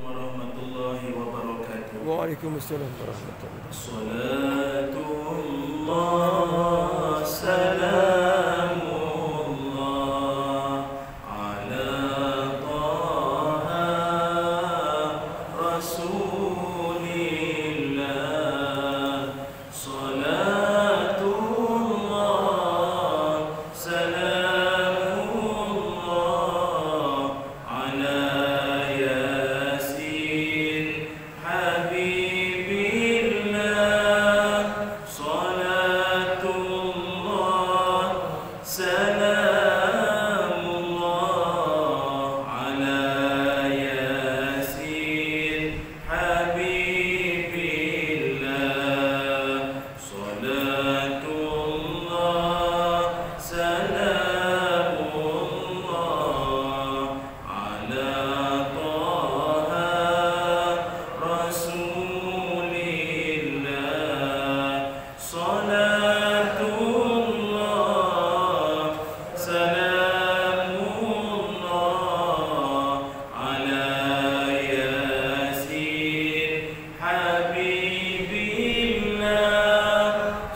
warahmatullahi wabarakatuh. Waalaikumsalam warahmatullahi wabarakatuh. Salatullah salamullah ala taha rasulillah. Salatullah salamullah ala yasin habibillah. Salatullah salamullah ala yasin habibillah. Salatullah salamullah ala taha rasulillah. Salatullah salamullah ala yasin habibillah.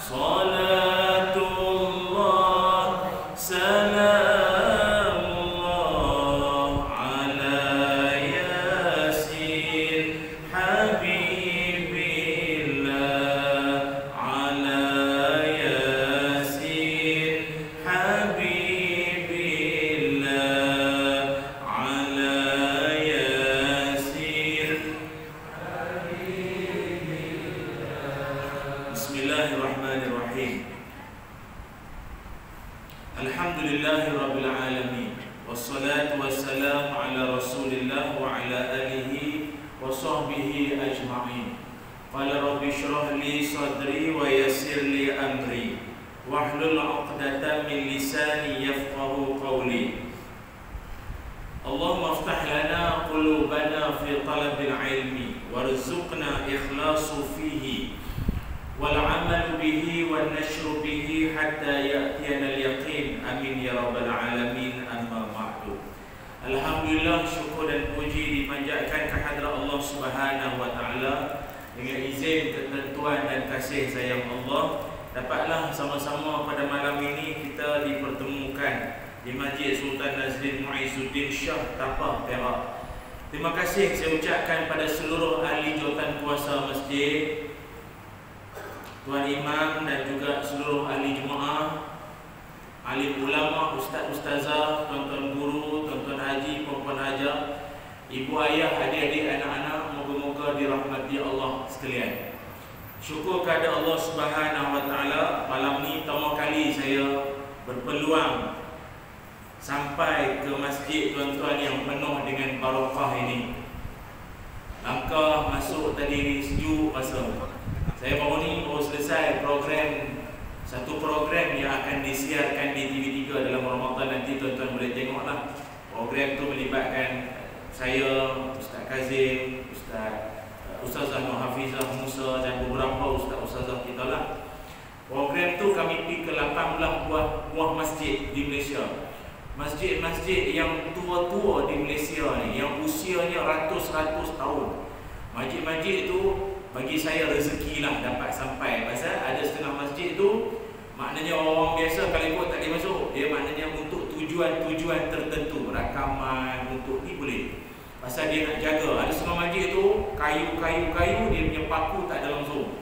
Salatullah salamullah ala yasin habibillah. Ala yasin habibillah. Ala yasin. Bismillahirrahmanirrahim. Alhamdulillahi rabbil alamin. Wassalatu wassalamu ala rasulillah wa ala alihi wa sahbihi ajma'in. Qala rabbi shrah li sadri wa yassir li amri wahlul 'uqdatam min lisani yafqahu qawli. Allahumma iftah lana qulubana fi talabil ilmi warzuqna ikhlasu fihi wal amal bihi wan nashru bihi hatta ya'tiyana al yaqin. Amin ya rabbal alamin. Amma ba'du. Alhamdulillah, syukur dan puji dipanjatkan kehadrat Allah Subhanahu wa taala. Dengan izin, ketentuan dan kasih sayang Allah, dapatlah sama-sama pada malam ini kita dipertemukan di Masjid Sultan Nazrin Muizzuddin Shah Tapah, Perak. Terima kasih saya ucapkan pada seluruh ahli jawatan kuasa masjid, Tuan Imam dan juga seluruh ahli jemaah, alim ulama, ustaz-ustazah, tuan-tuan guru, tuan-tuan haji, puan-puan hajah, ibu ayah, adik-adik, anak-anak, moga-moga dirahmati Allah sekalian. Syukur kepada Allah Subhanahu wa taala, malam ni pertama kali saya berpeluang sampai ke masjid tuan-tuan yang penuh dengan barakah ini. Langkah masuk tadi sejuk masa. Saya baru selesai satu program yang akan disiarkan di TV3 dalam Ramadan nanti. Tuan-tuan boleh tengoklah. Program tu melibatkan saya, Ustaz Kazim, Ustazah Nur Hafizah Musa dan beberapa ustaz-ustazah kita lah. Program tu kami pergi ke 18 buah masjid di Malaysia. Masjid-masjid yang tua-tua di Malaysia ni, yang usianya ratus-ratus tahun. Masjid-masjid tu bagi saya rezeki lah dapat sampai. Pasal ada setengah masjid tu maknanya orang biasa kalau ikut tak boleh masuk. Dia maknanya untuk tujuan-tujuan tertentu, rakaman, untuk ni boleh. Pasal dia nak jaga. Ada setengah masjid tu kayu-kayu dia punya paku tak ada langsung.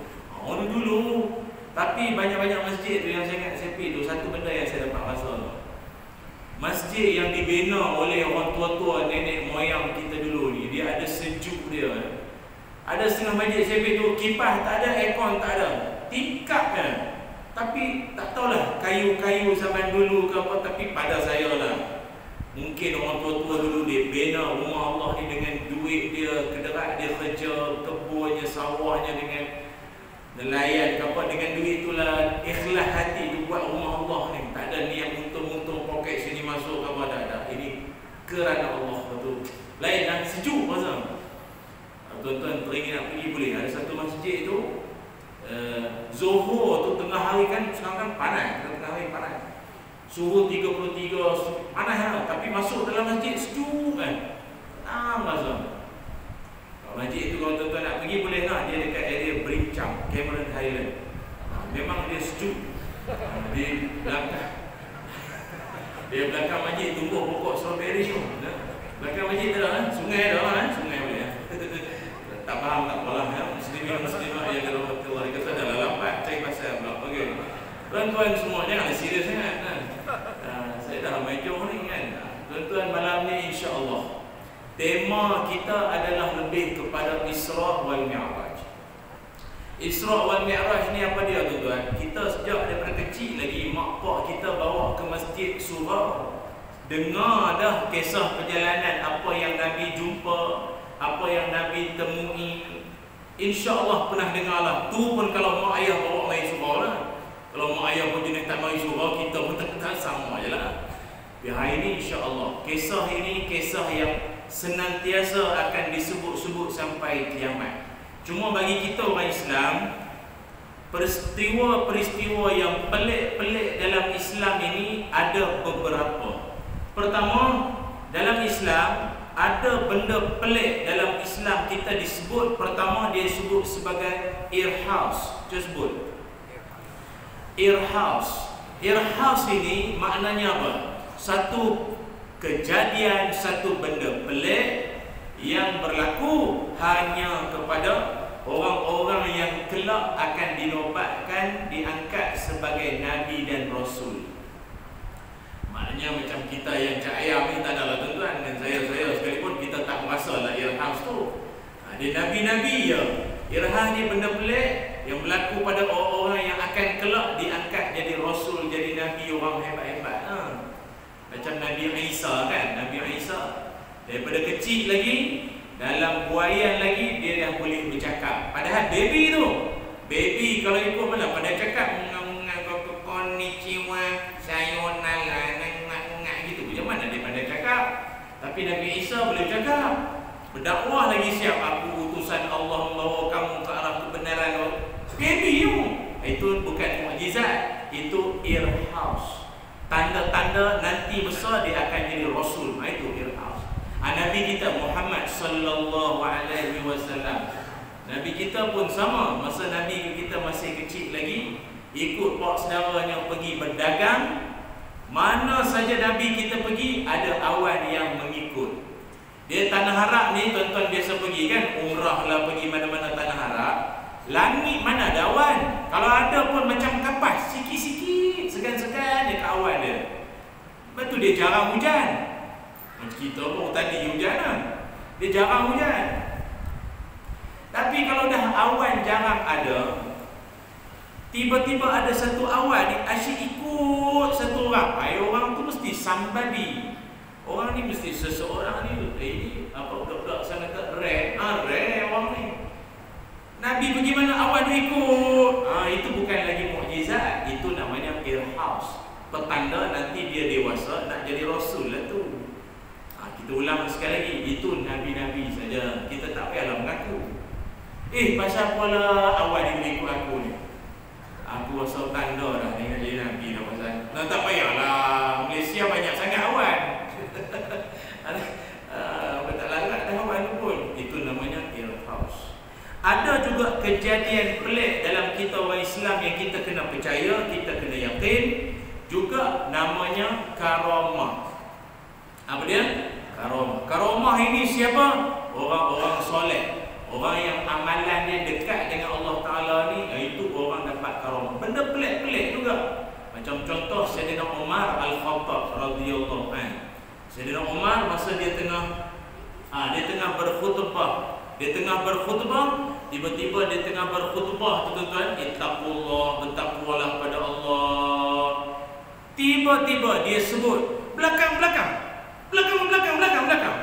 Dulu. Tapi banyak-banyak masjid tu yang saya ingat saya pergi tu, satu benda yang saya dapat rasa tu, masjid yang dibina oleh orang tua-tua, nenek moyang kita dulu ni, dia ada sejuk dia. Ada setengah masjid saya pergi tu, kipas tak ada, aircon tak ada, tingkap kan. Tapi tak tahulah kayu-kayu zaman dulu ke apa, tapi pada saya lah, mungkin orang tua-tua dulu dia bina rumah Allah ni dengan duit dia, kederat dia kerja, kebunnya, sawahnya dengan nelayan ke apa, dengan duit itulah ikhlas hati dia buat rumah Allah ni. Tak ada niat untung-untung poket sini masuk ke apa, tak ada. Ini kerana Allah betul. Lain dan sejuk masa. Tuan-tuan teringin nak pergi boleh. Ada satu masjid tu Zuhur tu tengah hari kan sekarang kan panas, tengah hari panas. Suhu 33 panas lah, tapi masuk dalam masjid sejuk kan. Tenang rasa. sungai dah kan, sungai boleh ya. Tak faham tak apalah ya. Muslimah yang dirahmati Allah, kata dah lambat cari pasal pula. Okey. Tuan-tuan semua jangan serius sangat kan. Saya dah ramai jauh ni kan. Tuan-tuan, malam ni insya-Allah tema kita adalah lebih kepada Isra wal Mi'raj. Isra wal Mi'raj ni apa dia tuan-tuan? Kita sejak daripada kecil lagi mak pak kita bawa ke masjid surau. Dengar dah kisah perjalanan apa yang Nabi jumpa, apa yang Nabi temui. InsyaAllah pernah dengar lah. Tu pun kalau mak ayah bawa mai surau lah. Kalau mak ayah pun jenis tak mai surau, kita pun tak sama je lah. Hari ini insyaAllah kisah ini kisah yang senantiasa akan disebut-sebut sampai kiamat. Cuma bagi kita orang Islam, peristiwa-peristiwa yang pelik-pelik dalam Islam ini ada beberapa. Pertama, dalam Islam ada benda pelik dalam Islam kita disebut. Pertama dia sebut sebagai irhaus. Cuba sebut irhaus. Irhaus ini maknanya apa? Satu kejadian, satu benda pelik yang berlaku hanya kepada orang-orang yang kelak akan dinobatkan, diangkat sebagai Nabi dan Rasul. Maknanya macam kita yang cak ayam ni tak adalah tuan-tuan, dan saya sekalipun kita tak merasa lah irhas tu. Dia Nabi-Nabi ya. Irhas ni benda pelik yang berlaku pada orang-orang yang akan kelak diangkat jadi Rasul, jadi Nabi, orang hebat-hebat. Macam Nabi Isa kan. Nabi Isa daripada kecil lagi, dalam buayan lagi dia dah boleh bercakap. Padahal baby tu, baby kalau ikut mana pada cakap konnichiwa, sayonara, gitu. Macam mana dia pada cakap? Tapi Nabi Isa boleh cakap. Berdakwah lagi siap. Aku utusan Allah membawa kamu ke arah kebenaran. Baby tu. Itu bukan mukjizat, itu irhaus. Tanda-tanda nanti besar dia akan jadi Rasul. Itu irhaus. Nabi kita Muhammad sallallahu alaihi wasallam, Nabi kita pun sama. Masa Nabi kita masih kecil lagi, ikut pak saudaranya pergi berdagang. Mana saja Nabi kita pergi, ada awan yang mengikut. Dia Tanah Arab ni tuan-tuan biasa pergi kan, umrah lah, pergi mana-mana Tanah Arab. Langit mana ada awan? Kalau ada pun macam kapas, sikit-sikit, segan-segan dia ke awan dia. Lepas tu dia jarang hujan. Kita pun tadi hujan lah. Dia jarang hujan. Tapi kalau dah awan jarang ada, tiba-tiba ada satu awan ni asyik ikut satu orang. Orang tu mesti somebody. Orang ni mesti seseorang ni. Ini apa budak-budak sana kat rare orang ni. Nabi pergi mana awan dia ikut. Itu bukan lagi mukjizat, itu namanya irhaus. Petanda nanti dia dewasa nak jadi Rasul lah tu. Kita ulang sekali lagi, itu Nabi-Nabi saja. Kita tak payahlah mengaku. Pasal apalah awan dia ikut aku ni. Aku rasa tanda dah ni nak jadi Nabi dah pasal. Tak payahlah, Malaysia banyak sangat awan. Tak larat dah awan tu pun. Itu namanya irhaus. Ada juga kejadian pelik dalam kita orang Islam yang kita kena percaya, kita kena yakin. Juga namanya karamah. Apa dia? Karamah. Karamah ini siapa? Orang-orang soleh. Orang yang amalan dia dekat dengan Allah Ta'ala ni, itu orang dapat karamah. Benda pelik-pelik juga. Macam contoh Sayyidina Umar Al-Khattab radhiyallahu anhu. Sayyidina Umar masa dia tengah berkhutbah. Tiba-tiba dia tengah berkhutbah tu tuan-tuan, ittaqullah, bertakwalah pada Allah. Tiba-tiba dia sebut belakang.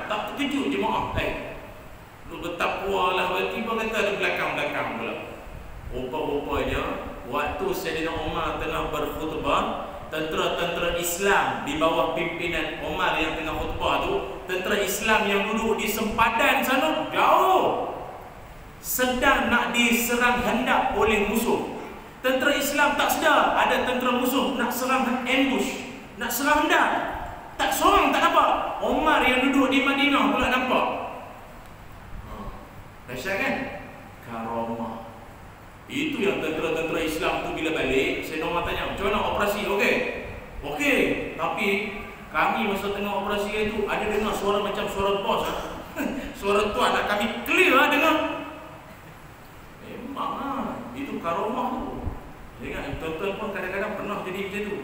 Tak terkejut jemaah. Lu bertakwalah, tiba kata ada belakang pula. Rupa-rupanya waktu Sayyidina Umar tengah berkhutbah, tentera-tentera Islam di bawah pimpinan Umar yang tengah khutbah tu, tentera Islam yang duduk di sempadan sana jauh, sedang nak diserang hendak oleh musuh. Tentera Islam tak sedar ada tentera musuh nak serang ambush, nak serang hendak. Tak seorang tak nampak. Umar yang duduk di Madinah pula nampak. Dahsyat kan? Karamah. Itu yang tentera-tentera Islam tu bila balik, saya nak tanya, macam mana operasi? Okey. Tapi kami masa tengah operasi itu ada dengar suara macam suara bos. Suara tuan nak kami clear lah dengar. Memang lah, itu karomah tu. Ingat, tuan-tuan pun kadang-kadang pernah jadi macam tu.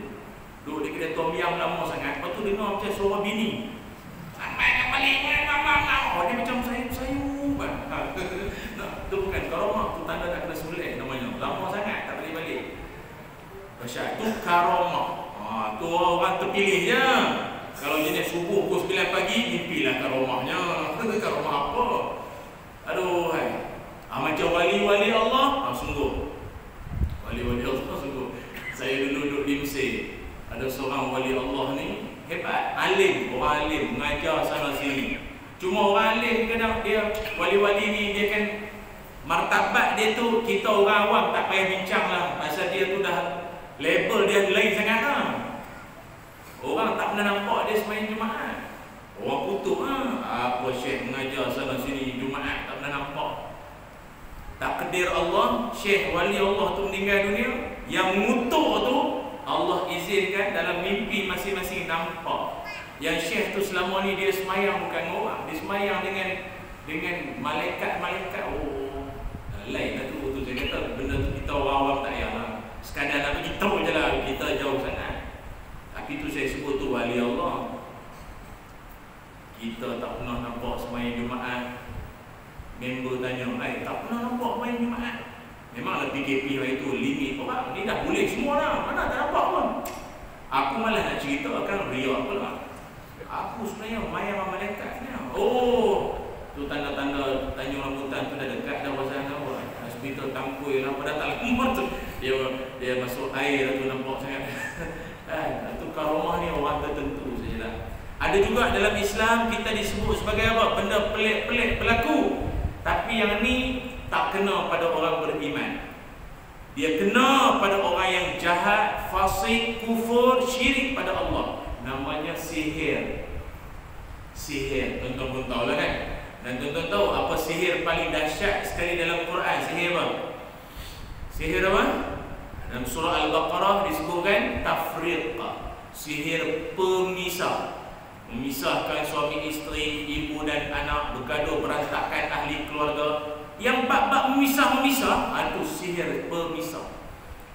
Duduk di kedai tom yam lama sangat, lepas tu dengar macam suara bini. Sampai nak balik, dia macam sayang-sayang. Itu bukan karomah, tu tanda nak kena sulit namanya. Lama sangat tak balik-balik. Dahsyat, itu karomah. Tu orang terpilih je. Kalau jenis subuh pukul 9 pagi, mimpilah karomahnya. Karomah apa? Aduh, hai. Macam wali-wali Allah, sungguh. Wali-wali Allah sungguh. Saya dulu duduk di Mesir. Ada seorang wali Allah ni hebat, alim, orang alim, mengajar sana sini. Cuma orang alim kadang dia wali-wali ni dia kan martabat dia tu kita orang awam tak payah bincang lah. Pasal dia tu dah label dia lain sangat lah. Orang tak pernah nampak dia semain Jumaat. Orang kutuk apa syekh mengajar sana sini Jumaat tak pernah nampak. Takdir Allah, syekh wali Allah tu meninggal dunia, yang mengutuk tu Allah izinkan dalam mimpi masing-masing nampak. Yang syekh tu selama ni dia semayang bukan orang, dia semayang dengan malaikat-malaikat. Oh, lain lah tu. Saya kata benda tu kita orang awam tak payah lah. Sekadar nak beritahu je lah, kita jauh sangat. Tapi tu saya sebut tu wali Allah. Kita tak pernah nampak semayang Jumaat. Member tanya, tak pernah nampak main Jumaat. Memanglah PKP hari tu limit orang. Ni dah boleh semua lah. Mana tak nampak pun. Aku malah nak cerita akan riak pula. Aku sebenarnya main sama malaikat sebenarnya. Oh, tu tanda-tanda Tanjung Rambutan tu dah dekat dah pasal apa. Hospital Tangkui lah pada tak lama tu. Dia masuk air tu nampak sangat. Itu karomah ni orang tertentu sajalah. Ada juga dalam Islam kita disebut sebagai apa? Benda pelik-pelik berlaku. Tapi yang ni tak kena pada orang beriman. Dia kena pada orang yang jahat, fasik, kufur, syirik pada Allah. Namanya sihir. Sihir, tuan-tuan pun tahu lah kan. Dan tuan-tuan tahu apa sihir paling dahsyat sekali dalam Quran? Sihir apa? Sihir apa? Dalam surah Al-Baqarah disebutkan tafriq. Sihir pemisah. Memisahkan suami isteri, ibu dan anak, bergaduh berantakan ahli keluarga. Yang bab-bab memisah, itu sihir pemisah.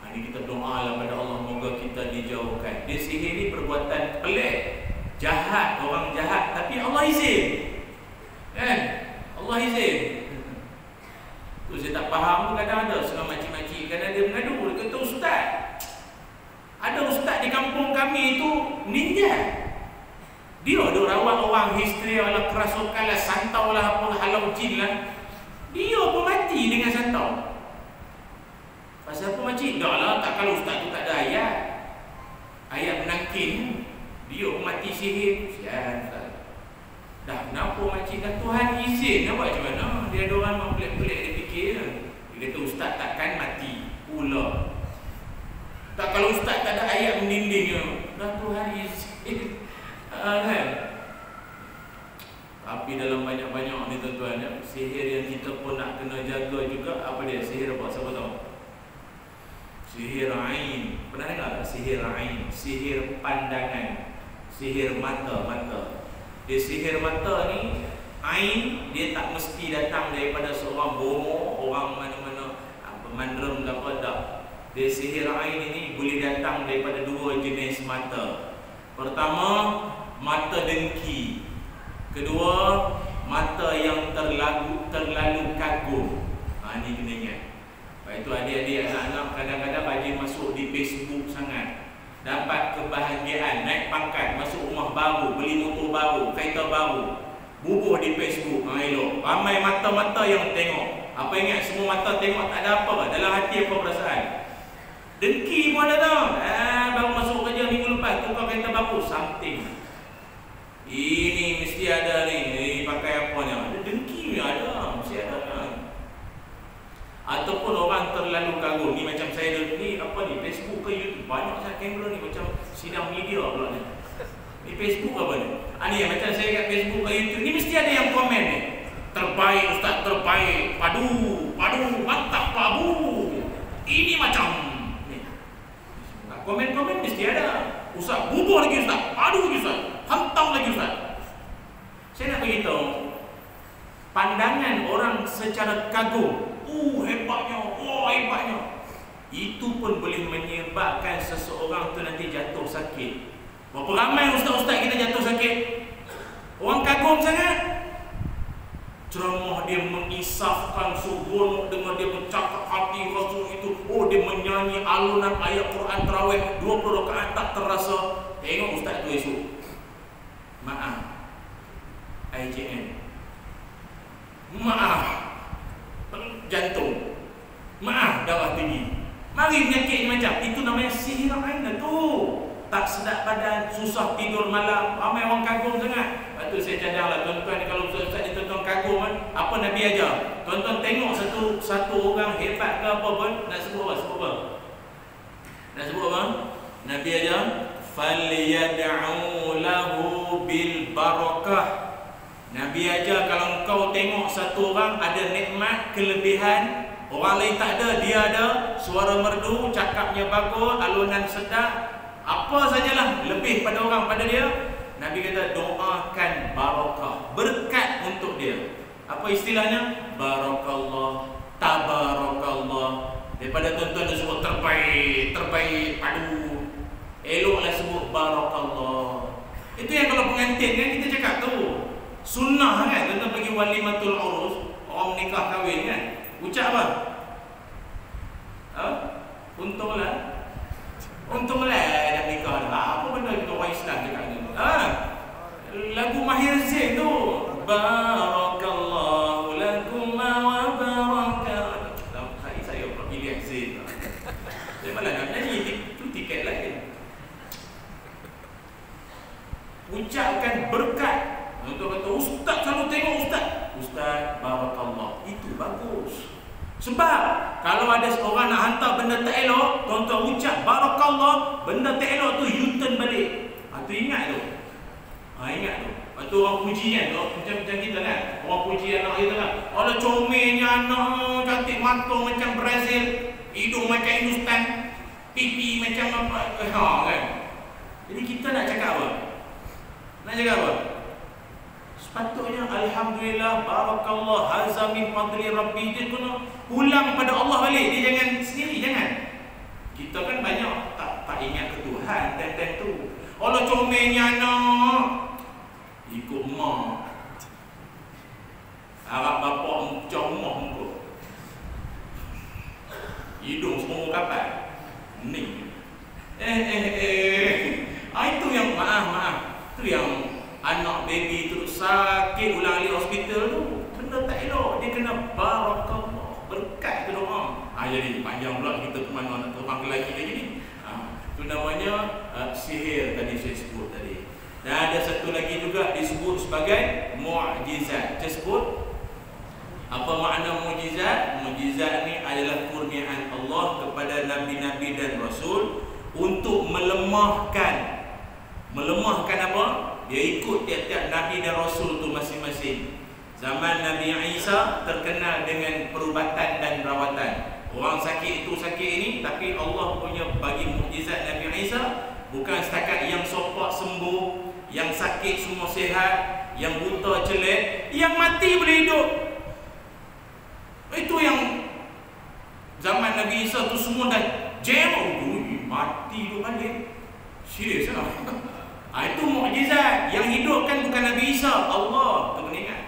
Ini kita doalah pada Allah, moga kita dijauhkan. Dia sihir ni perbuatan pelik, jahat, orang jahat, tapi Allah izin. Kan? Allah izin. Tu saya tak faham tu kadang ada setengah makcik-makcik kadang dia mengadu, dia kata ustaz. Ada ustaz di kampung kami itu ninja. Dia duk rawat orang histeria lah, kerasukan lah, santau lah, apa halau jin lah. Dia pun mati dengan santau. Pasal apa makcik? Tak lah, tak kalau ustaz tu tak ada ayat. Ayat menangkin. Dia pun mati sihir. Sian. Dah kenapa makcik? Dah Tuhan izin. Nak buat macam mana? Dia ada orang memang pelik-pelik dia fikir. Dia kata ustaz takkan mati pula. Tak kalau ustaz tak ada ayat mendindingnya. Dah Tuhan izin. Kan? Tapi dalam banyak-banyak ni tuan-tuan ya, sihir yang kita pun nak kena jaga juga. Apa dia? Sihir apa? Siapa tahu? Sihir ain. Pernah dengar tak? Sihir ain. Sihir pandangan. Sihir mata. Dia sihir mata ni, ain, dia tak mesti datang daripada seorang bomo, orang mana-mana pemandram ke apa, tak. Dia sihir ain ini boleh datang daripada dua jenis mata. Pertama, mata dengki. Kedua, mata yang terlalu kagum. Ini kena ingat. Lepas itu adik-adik anak-anak kadang-kadang rajin masuk di Facebook sangat. Dapat kebahagiaan, naik pangkat, masuk rumah baru, beli motor baru, kereta baru, bubuh di Facebook. Elok. Ramai mata-mata yang tengok. Apa ingat? Semua mata tengok tak ada apa. Dalam hati apa perasaan? Dengki pun ada tau. Baru masuk kerja minggu lepas, tukar kereta baru, something. Ini mesti ada ni pakai apa ni? Ada dengki ni ada, mesti ada. Ataupun orang terlalu kagum. Ni macam saya ni apa ni? Facebook ke YouTube? Banyak sangat kamera ni macam sidang media pula ni. Ni Facebook apa ni? Ni macam saya kat Facebook ke YouTube. Ni mesti ada yang komen ni. Terbaik ustaz, terbaik. Padu, mantap pabu. Ini macam ni. Komen-komen mesti ada. Ustaz, bubuh lagi ustaz. Padu lagi ustaz. Hantam lagi ustaz. Saya nak beritahu, pandangan orang secara kagum. Hebatnya, hebatnya. Itu pun boleh menyebabkan seseorang tu nanti jatuh sakit. Berapa ramai ustaz-ustaz kita jatuh sakit? Orang kagum sangat. Ceramah dia mengisafkan subuh, dengar dia bercakap hati Rasul itu. Dia menyanyi alunan ayat Quran tarawih 20 rakaat tak terasa. Tengok ustaz tu esok. Maaf, IJN. Maaf, jantung. Maaf, darah tinggi. Mari penyakit macam itu namanya sihir aina tu. Tak sedap badan, susah tidur malam. Ramai orang kagum sangat. Lepas tu saya cadanglah tuan-tuan, kalau ustaz ni tuan-tuan kagum kan, apa Nabi ajar? Tuan-tuan tengok satu orang hebat ke apa pun, nak sebut apa? Sebut apa? Nak sebut apa? Nabi ajar falyad'u lahu bil barakah. Nabi ajar kalau kau tengok satu orang ada nikmat, kelebihan, orang lain tak ada, dia ada, suara merdu, cakapnya bagus, alunan sedap, apa sajalah lebih pada orang pada dia, Nabi kata doakan barakah, berkat untuk dia. Apa istilahnya? Barakallah, tabarakallah. Daripada tuan-tuan dia sebut terbaik, terbaik, aduh, eloklah sebut barakallah. Itu yang kalau pengantin kan kita cakap tu sunnah kan, tuan-tuan pergi walimatul urus, orang menikah kahwin kan, ucap apa? Untunglah dah nikah dah. Apa benda kita orang Islam cakap ni? Lagu Mahir Zain tu. Barakallahu lakum wa baraka. Hari saya pula pilih Zain. Saya malah nak nyanyi tu tiket lain. Ucapkan berkat. Untuk kata ustaz selalu tengok Ustaz barakallah. Itu bagus. Sebab kalau ada seorang nak hantar benda tak elok, tuan-tuan ucap barakallah, benda tak elok tu U-turn balik. Tu ingat tu. Ingat tu. Lepas tu orang puji kan, macam kita kan. Orang puji anak kita kan. Allah comelnya anak, cantik mata macam Brazil, hidung macam Hindustan, pipi macam apa, kan. Jadi kita nak cakap apa? Nak cakap apa? Sepatutnya alhamdulillah barakallah hadza min fadli rabbi. Dia kena pulang pada Allah balik. Dia jangan sendiri, jangan. Kita kan banyak tak ingat ke Tuhan dan tu. Allah comelnya anak ikut mak. Harap bapak comel muka. Hidung semua kapal. Ni. Itu yang maaf. Itu yang anak baby terus sakit ulang alik hospital tu. Benda tak elok. Dia kena barakallah, berkat ke doa. Jadi panjang pula kita ke mana nak terbang ke lagi ni. Itu namanya sihir tadi saya sebut tadi. Dan ada satu lagi juga disebut sebagai mukjizat. Saya sebut apa makna mukjizat? Mukjizat ni adalah kurniaan Allah kepada nabi-nabi dan rasul untuk melemahkan apa? Dia ikut tiap-tiap nabi dan rasul tu masing-masing. Zaman Nabi Isa terkenal dengan perubatan dan rawatan. Orang sakit itu sakit ini, tapi Allah punya bagi mukjizat Nabi Isa bukan setakat yang sopak sembuh, yang sakit semua sihat, yang buta celik, yang mati boleh hidup. Itu yang zaman Nabi Isa tu semua dah jam, mati hidup balik. Serius lah. Itu mukjizat. Yang hidup kan bukan Nabi Isa, Allah. Kita kena ingat.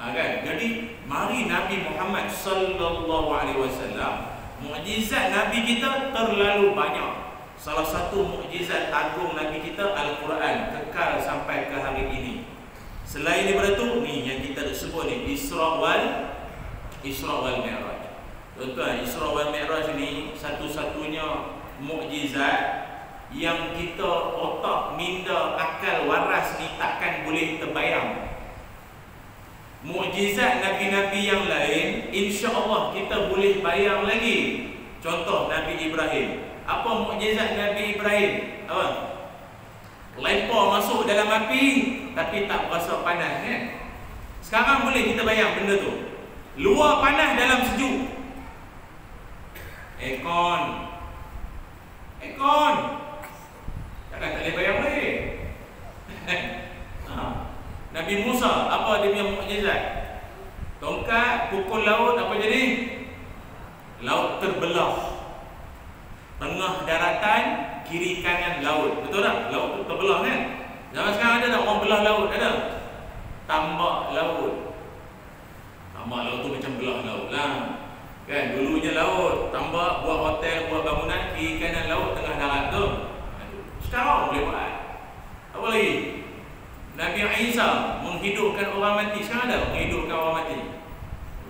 Kan? Jadi mari Nabi Muhammad sallallahu alaihi wasallam, mukjizat Nabi kita terlalu banyak. Salah satu mukjizat agung Nabi kita Al-Quran, kekal sampai ke hari ini. Selain daripada tu, ni yang kita sebut ni Isra wal Mi'raj. Tuan-tuan, Isra wal Mi'raj ni satu-satunya mukjizat yang kita otak, minda, akal, waras ni takkan boleh terbayang. Mukjizat Nabi-Nabi yang lain insya-Allah kita boleh bayang lagi. Contoh Nabi Ibrahim. Apa mukjizat Nabi Ibrahim? Apa? Lempar masuk dalam api tapi tak berasa panas kan? Sekarang boleh kita bayang benda tu. Luar panas dalam sejuk. Aircon. Takkan tak boleh bayang boleh. Nabi Musa, apa dia punya mukjizat? Tongkat pukul laut, apa jadi? Laut terbelah. Tengah daratan, kiri kanan laut. Betul tak? Laut tu terbelah kan? Zaman sekarang ada tak orang belah laut? Ada? Tambak laut. Tambak laut tu macam belah laut lah. Kan? Dulunya laut, tambak, buat hotel, buat bangunan, kiri kanan laut, tengah darat tu. Sekarang boleh buat. Apa lagi? Nabi Isa menghidupkan orang mati. Sekarang ada menghidupkan orang mati.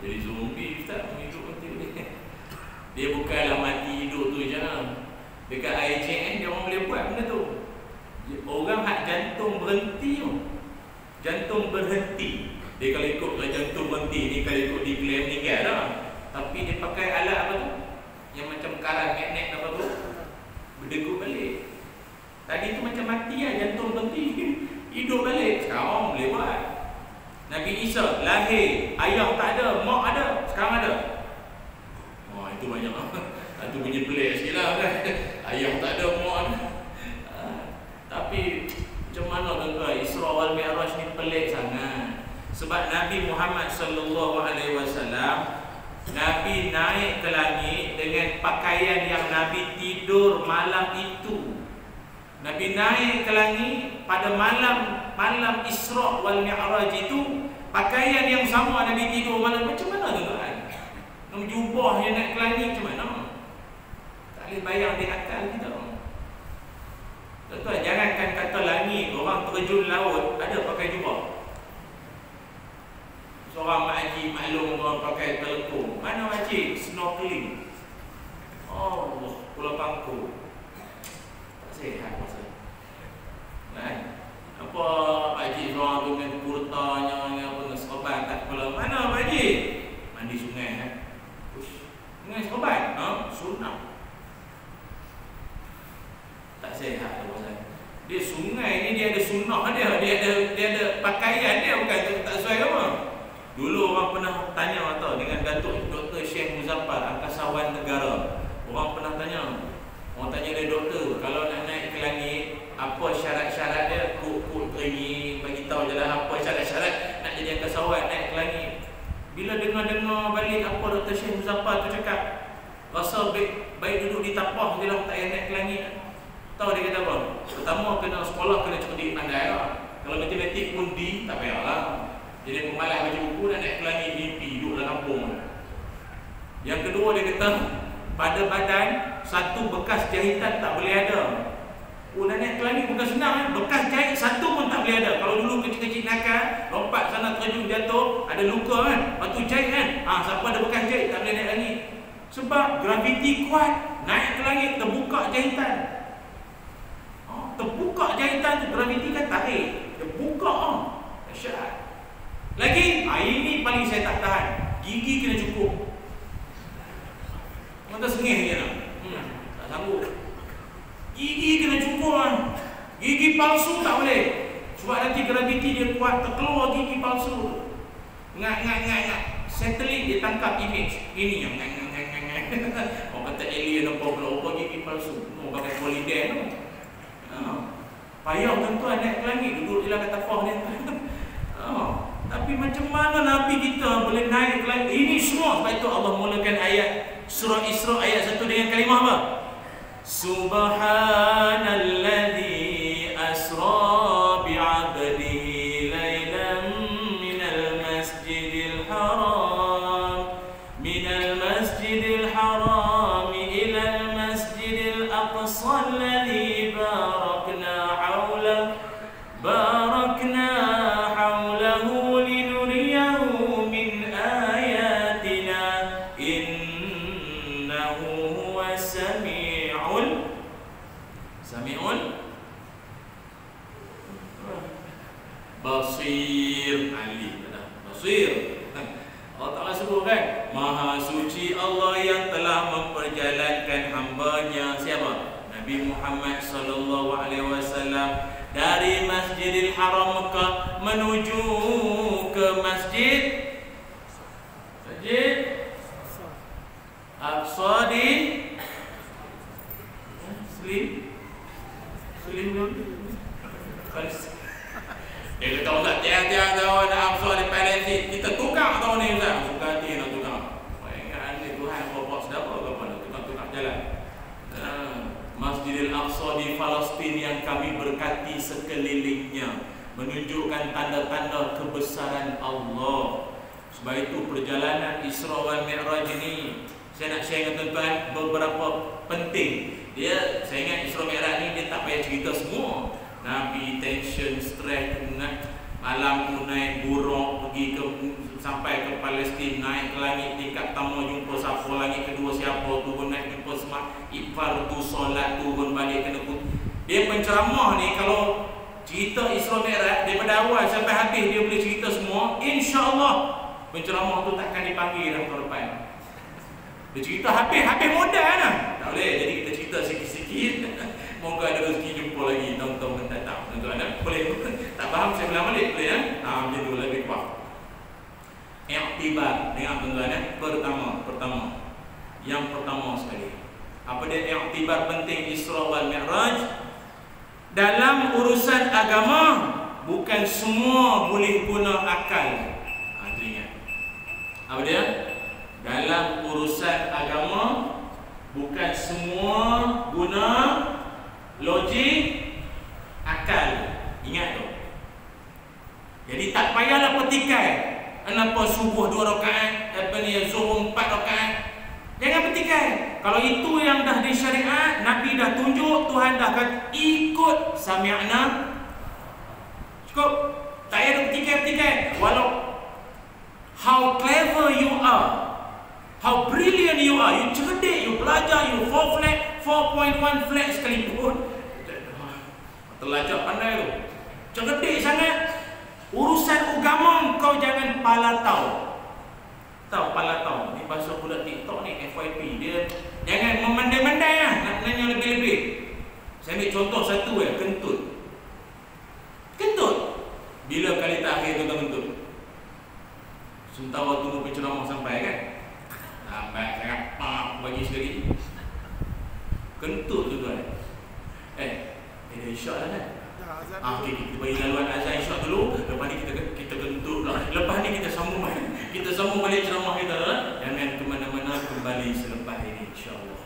Jadi zombie Ustaz, menghidup mati. Dia bukanlah mati hidup tu je lah. Dekat IJN dia orang boleh buat benda tu. Orang hak jantung berhenti tu. Jantung berhenti. Dia kalau ikut jantung berhenti ni, kalau ikut declare meninggal dah. Tapi dia pakai alat apa tu? Yang macam karat magnet apa tu? Berdegup balik. Tadi tu macam mati lah, jantung berhenti. Hidup balik. Sekarang boleh buat. Nabi Isa lahir, ayah tak ada, mak ada, sekarang ada. Oh, itu banyak. Itu bunyi pelik sikit lah kan. Ayah tak ada, mak ada. Tapi macam mana tuan-tuan, Isra wal Mi'raj ni pelik sangat. Sebab Nabi Muhammad sallallahu alaihi wasallam, Nabi naik ke langit dengan pakaian yang Nabi tidur malam itu. Nabi naik ke langit pada malam Isra wal Mi'raj itu, pakaian yang sama Nabi tidur malam. Macam mana tuan-tuan? Nak jubah yang naik ke langit macam mana? Tak boleh bayang di akal kita. Tuan-tuan, jangankan kata langit, orang terjun laut ada pakai jubah. Seorang makcik maklum orang pakai telekung. Mana makcik? Snorkeling. Oh, Pulau Pangku. Tak sihat masa. Kan? Apa pakcik seorang tu dengan kurtanya, dengan apa, skoban kat kepala. Mana pakcik? Mandi sungai kan? Sungai skoban? Sunam. Tak sihat tu pasal. Dia sungai ni dia ada sunnah dia. Dia ada pakaian dia, bukan tak sesuai apa. Dulu orang pernah tanya tau dengan Datuk Dr. Syekh Muzaffar, Angkasawan Negara. Orang pernah tanya. Orang tanya dia, doktor, kalau nak naik ke langit, apa syarat-syarat dia? Kut teringin, bagi tahu je lah apa syarat-syarat nak jadi angkasawan naik ke langit. Bila dengar-dengar balik apa Dr. Syekh Muzaffar tu cakap, rasa baik duduk di tapah je lah, tak payah naik ke langit. Tahu dia kata apa? Pertama, kena sekolah, kena cerdik pandai lah. Kalau matematik pun D, tak payah lah. Jadi pemalas baca buku dan naik ke langit, mimpi duduk dalam kampung. Yang kedua dia kata, pada badan satu bekas jahitan tak boleh ada. Nak naik ke langit bukan senang kan? Bekas jahit satu pun tak boleh ada. Kalau dulu kecil-kecil nakal, lompat sana terjun jatuh, ada luka kan? Lepas tu jahit kan? Siapa ada bekas jahit tak boleh naik langit. Sebab graviti kuat, naik ke langit terbuka jahitan. Terbuka jahitan tu, graviti kan tarik. Terbuka dahsyat. Lagi, ini paling saya tak tahan. Gigi kena cukup. Mata sengih je nak. Tak sanggup. Gigi kena cukup kan. Gigi palsu tak boleh. Sebab nanti graviti dia kuat, terkeluar gigi palsu. Ngat. Satelit dia tangkap image. Ini yang ngat. Orang kata alien apa gigi palsu. Orang pakai polydent tu. Payah tuan-tuan naik ke langit, duduk je lah kat tapah dia. Tapi macam mana Nabi kita boleh naik ke langit? Ini semua. Sebab itu Allah mulakan ayat surah Isra ayat 1 dengan kalimah apa? Subhanalladzi asra bi'abdihi laylan minal masjidil haram ilal masjidil aqsa alladzi barakna hawlahu linuriyahu min ayatina innahu huwa sami'ul basir. Basir. Allah Ta'ala sebut kan, Maha suci Allah yang telah memperjalankan hambanya. Siapa? Nabi Muhammad sallallahu alaihi wasallam dari Masjidil Haram Mekah menuju ke Masjid Aqsa di Dia kata Allah, tiap-tiap kita tukar tahun ni Ustaz. Suka hati nak tukar. Ingat ni Tuhan bapak sedapa ke apa nak tukar jalan. Masjidil Aqsa di Palestin yang kami berkati sekelilingnya menunjukkan tanda-tanda kebesaran Allah. Sebab itu perjalanan Isra wal Mi'raj ini saya nak share dengan tuan-tuan beberapa penting. Saya ingat Isra Mi'raj ni dia tak payah cerita semua. Nabi tension, stres, malam tu naik buruk pergi ke sampai ke Palestin, naik ke langit tingkat pertama jumpa siapa, langit kedua siapa, turun naik jumpa semak ifar tu solat, turun balik kena pun. Dia penceramah ni kalau cerita Isra Mi'raj daripada awal sampai habis dia boleh cerita semua, insya-Allah penceramah tu takkan dipanggil dah tahun depan. Dia cerita habis modal lah. Tak boleh, jadi kita cerita sikit-sikit. Moga ada rezeki jumpa lagi tahun-tahun mendatang. Tuan-tuan boleh tak faham saya bilang balik boleh ya? Macam tu lebih kuat. I'tibar, dengar tuan-tuan pertama. Yang pertama sekali. Apa dia i'tibar penting Isra wal Mi'raj? Dalam urusan agama bukan semua boleh guna akal. Ingat. Apa dia? Dalam urusan agama bukan semua guna logik akal. Ingat tu. Jadi tak payahlah petikai. Kenapa subuh 2 rakaat, zuhur 4 rakaat? Jangan petikai. Kalau itu yang dah disyariat, Nabi dah tunjuk, Tuhan dah kata ikut sami'na. Cukup. Tak payah petikai-petikai. Walau how clever you are, how brilliant you are, you cerdik, you belajar, you 4.1 flat sekalipun, terlajak pandai tu, cerdik sangat. Urusan agama kau jangan palatau. Tahu palatau ni bahasa budak TikTok ni, FYP. Dia jangan memandai-mandai lah, nak nanya lebih-lebih. Saya ambil contoh satu kentut. Bila kali terakhir tuan kentut? Sementara tunggu penceramah sampai kan? Lambat sangat, bagi sekali. Kentut tu tuan. Ada isyak dah kan? Okay, kita bagi laluan azan isyak dulu. Lepas ni kita kentut lah. Lepas ni kita sambung balik ceramah kita lah. Jangan ke mana-mana, kembali selepas ini insya-Allah.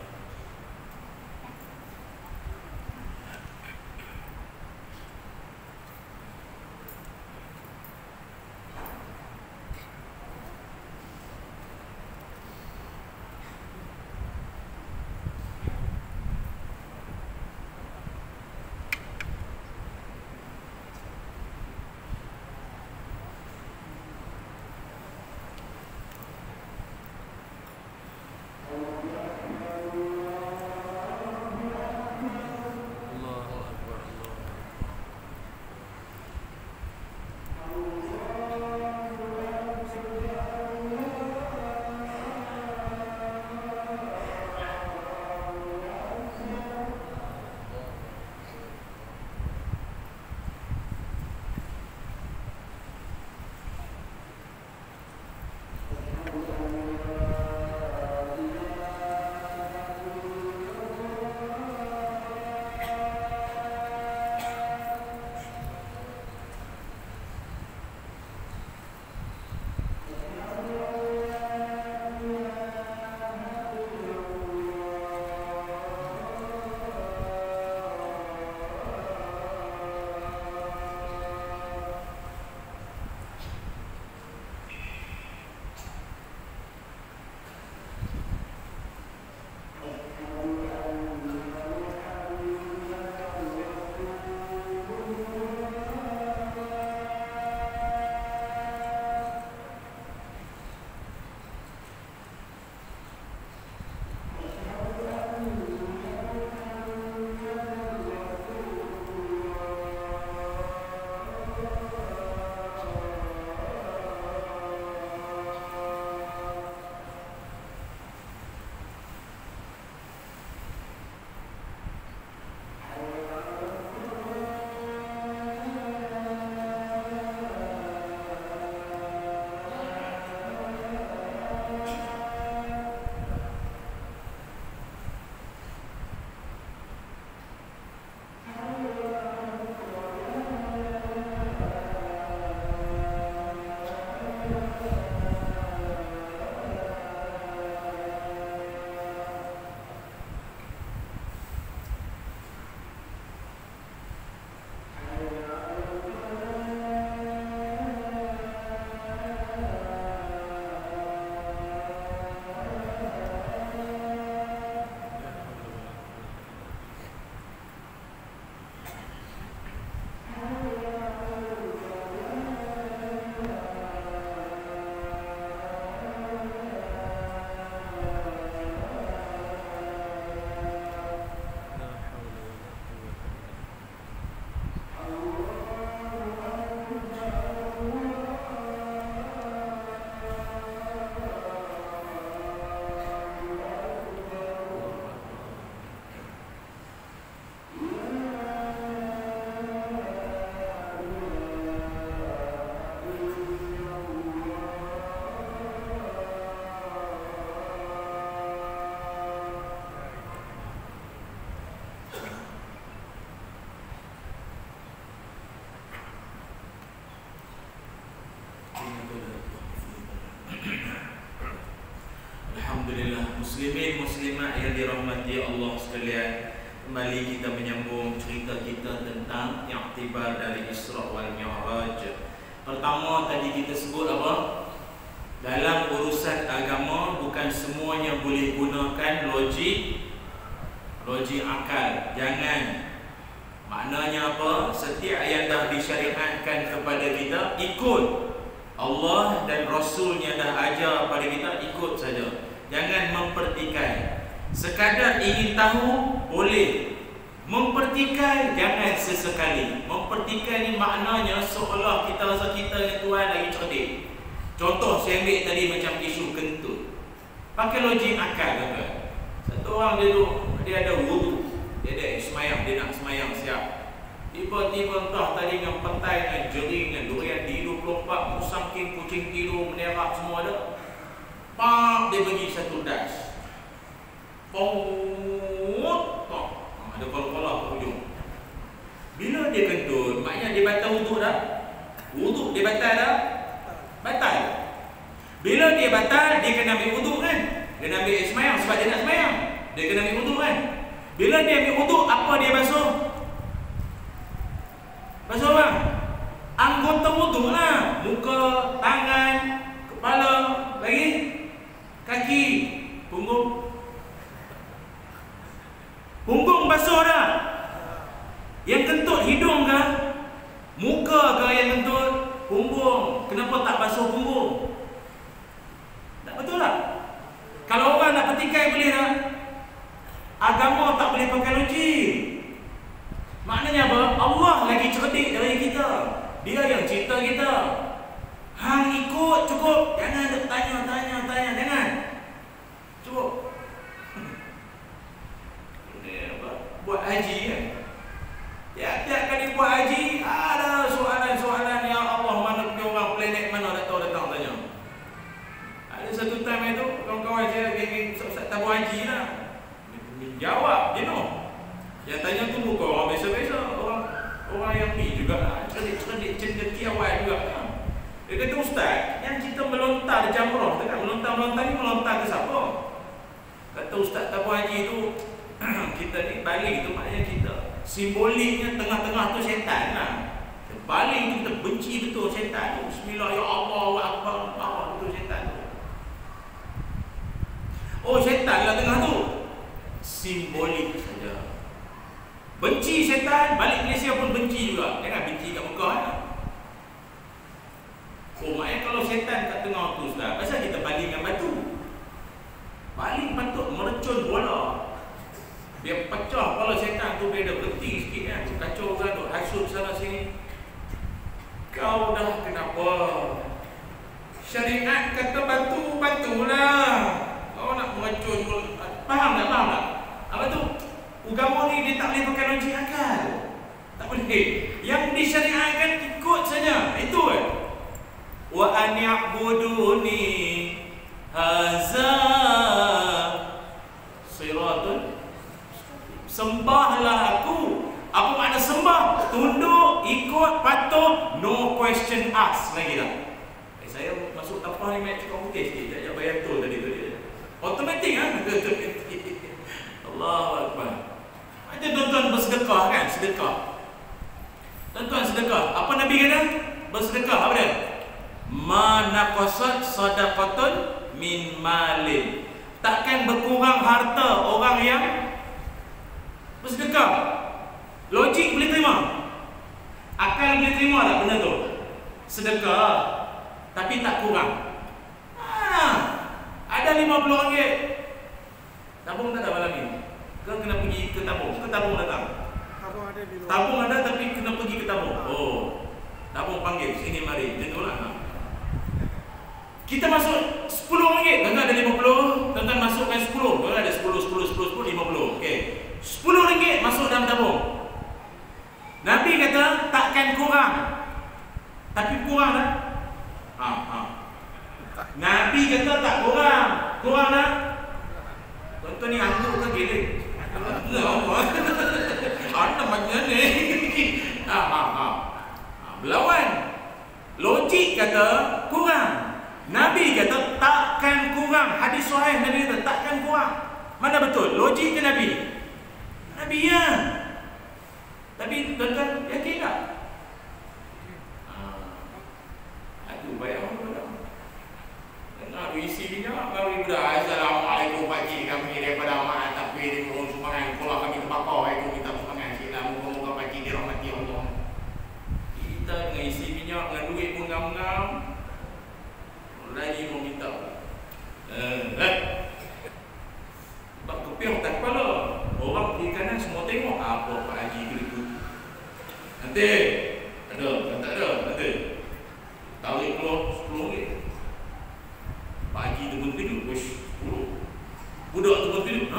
Alhamdulillah, muslimin muslimat yang dirahmati Allah sekalian. Kembali kita menyambung cerita kita tentang i'tibar dari Isra wal Mi'raj. Pertama tadi kita sebut apa? Dalam urusan agama bukan semuanya boleh gunakan logik akal. Jangan. Maknanya apa? Setiap yang dah disyariatkan kepada kita, ikut. Allah dan Rasulnya dah ajar pada kita, ikut saja. Jangan mempertikai. Sekadar ingin tahu, boleh. Mempertikai, jangan sesekali. Mempertikai ni maknanya seolah kita rasa kita dengan Tuhan lagi cerdik. Contoh saya ambil tadi macam isu kentut. Pakai logik akal kata. Satu orang dia ada wudu, dia ada semayang, dia nak semayang siap. Tiba-tiba entah tadi dengan petai, dengan jering, dengan durian di 24, musangking, kucing tidur, menerak semua ada. Pak, dia bagi satu das. Ada kola-kola ke hujung. Bila dia kentut, maknanya dia batal wuduk dah. Wuduk dia batal dah. Batal. Bila dia batal, dia kena ambil wuduk kan. Dia nak ambil semayang sebab dia nak semayang. Dia kena ambil wuduk kan. Bila dia ambil wuduk, apa dia basuh? Basuh apa? Anggota wuduk lah. Muka, tangan, kepala, lagi kaki, punggung. Punggung basuh dah. Yang kentut hidung ke? Muka ke yang kentut? Punggung. Kenapa tak basuh punggung? Tak betul tak? Kalau orang nak petikai boleh tak? Agama tak boleh pakai logik. Maknanya apa? Allah lagi cerdik dari kita. Dia yang cipta kita. Hang ikut cukup. Jangan ada tanya. Jangan. Cukup. Buat haji kan? Tiap-tiap kali buat haji ada soalan-soalan. Ya Allah, mana punya orang, planet mana datang tanya. Ada satu time itu kawan-kawan saya geng ustaz tabung haji lah. Jawab jenuh. Yang tanya tu bukan orang biasa-biasa, orang yang ni juga lah. Cerdik cendekia awal juga lah. Dia kata, ustaz, yang kita melontar jamrah tu kan, melontar ni melontar ke siapa? Kata ustaz tabung haji tu, kita ni baling tu maknanya kita simboliknya tengah-tengah tu syaitan lah. Baling tu kita benci betul syaitan tu. Bismillah ya Allah wa akbar. Betul syaitan tu. Oh syaitan lah tengah tu. Simbolik saja. Benci syaitan, balik Malaysia pun benci juga. Jangan benci kat Mekah lah. Oh maknanya kalau syaitan kat tengah tu sudah, pasal kita baling dengan batu. Baling patut merecun bola. Dia pecah kepala syaitan tu, dia dah berhenti sikit kan. Kacau kan, duk hasut sana sini. Kau dah kenapa? Syariat kata batu-batulah. Kau nak meracun. Faham tak? Apa tu? Agama ni dia tak boleh pakai logik akal. Tak boleh. Yang disyariatkan ikut saja. Itu kan. Wa an ya'buduni haza siratun. Sembahlah aku. Apa makna sembah? Tunduk, ikut, patuh, no question ask lagi lah. Saya masuk tapah ni main cakap putih sikit. Sekejap bayar tol tadi. Automatik kan? Allahu Akbar. Macam tuan-tuan bersedekah kan? Sedekah. Tuan-tuan sedekah. Apa Nabi kata? Bersedekah. Apa dia? Ma naqasat sadaqatun min malin. Takkan berkurang harta orang yang bersedekah. Logik boleh terima. Akal boleh terima tak benda tu? Sedekah tapi tak kurang. Ada RM50. Tabung tak ada malam ni. Kau kena pergi ke tabung. Ke tabung datang. Tabung ada tapi kena pergi ke tabung. Oh. Tabung panggil sini mari. Itulah. Kita masuk RM10. Tuan-tuan ada 50. Tuan-tuan masukkan 10. Tuan-tuan ada 10, 50. Okey. RM10 masuk dalam tabung. Nabi kata takkan kurang. Tapi kurang tak? Nabi kata tak kurang. Kurang tak? Tuan-tuan ni antuk ke giling? Ada macam ni. Berlawan. Logik kata kurang. Nabi kata takkan kurang. kurang. Hadis sahih Nabi kata takkan kurang. Mana betul? Logik ke Nabi? Nabi ya. Tapi tuan-tuan yakin tak? Aduh, bayar orang dah. Nak isi minyak baru dah. Assalamualaikum pakcik, kami daripada Amat tapi dia mohon sumbangan. Kalau kami terbakar itu minta sumbangan sikitlah. Moga-moga pakcik dirahmati Allah. Kita dengan isi minyak dengan duit pun ngam-ngam. Lagi mau minta. Bak kepiah tak kepala. Orang di kanan semua tengok apa Pak Haji begitu. Nanti ada, tak ada, nanti tarik keluar RM10. Pak Haji tu pun tidur, wish, 10. Budak tu pun tidur,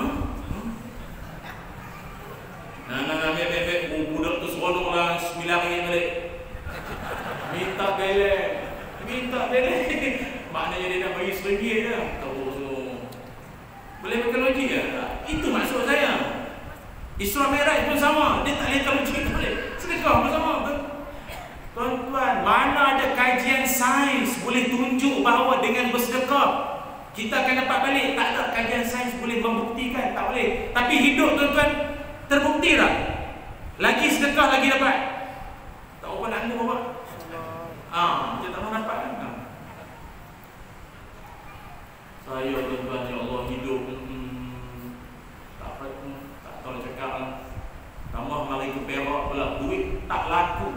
budak tu seronok lah RM9 balik. Minta belek. Maknanya dia nak bagi RM1 dah. Tahu semua. Boleh pakai logik ke? Itu maksud saya. Isra Mi'raj pun sama. Dia tak letak logik tak boleh. Sedekah pun sama. Tuan-tuan, mana ada kajian sains boleh tunjuk bahawa dengan bersedekah kita akan dapat balik? Tak ada kajian sains boleh membuktikan. Tak boleh. Tapi hidup tuan-tuan terbukti tak? Lagi sedekah lagi dapat. Tak apa nak anggur apa? Kita tak mahu dapat kan? Saya tuan-tuan, ya Allah, hidup tak tahu nak cakap lah. Tambah mari ke Perak pula, duit tak laku.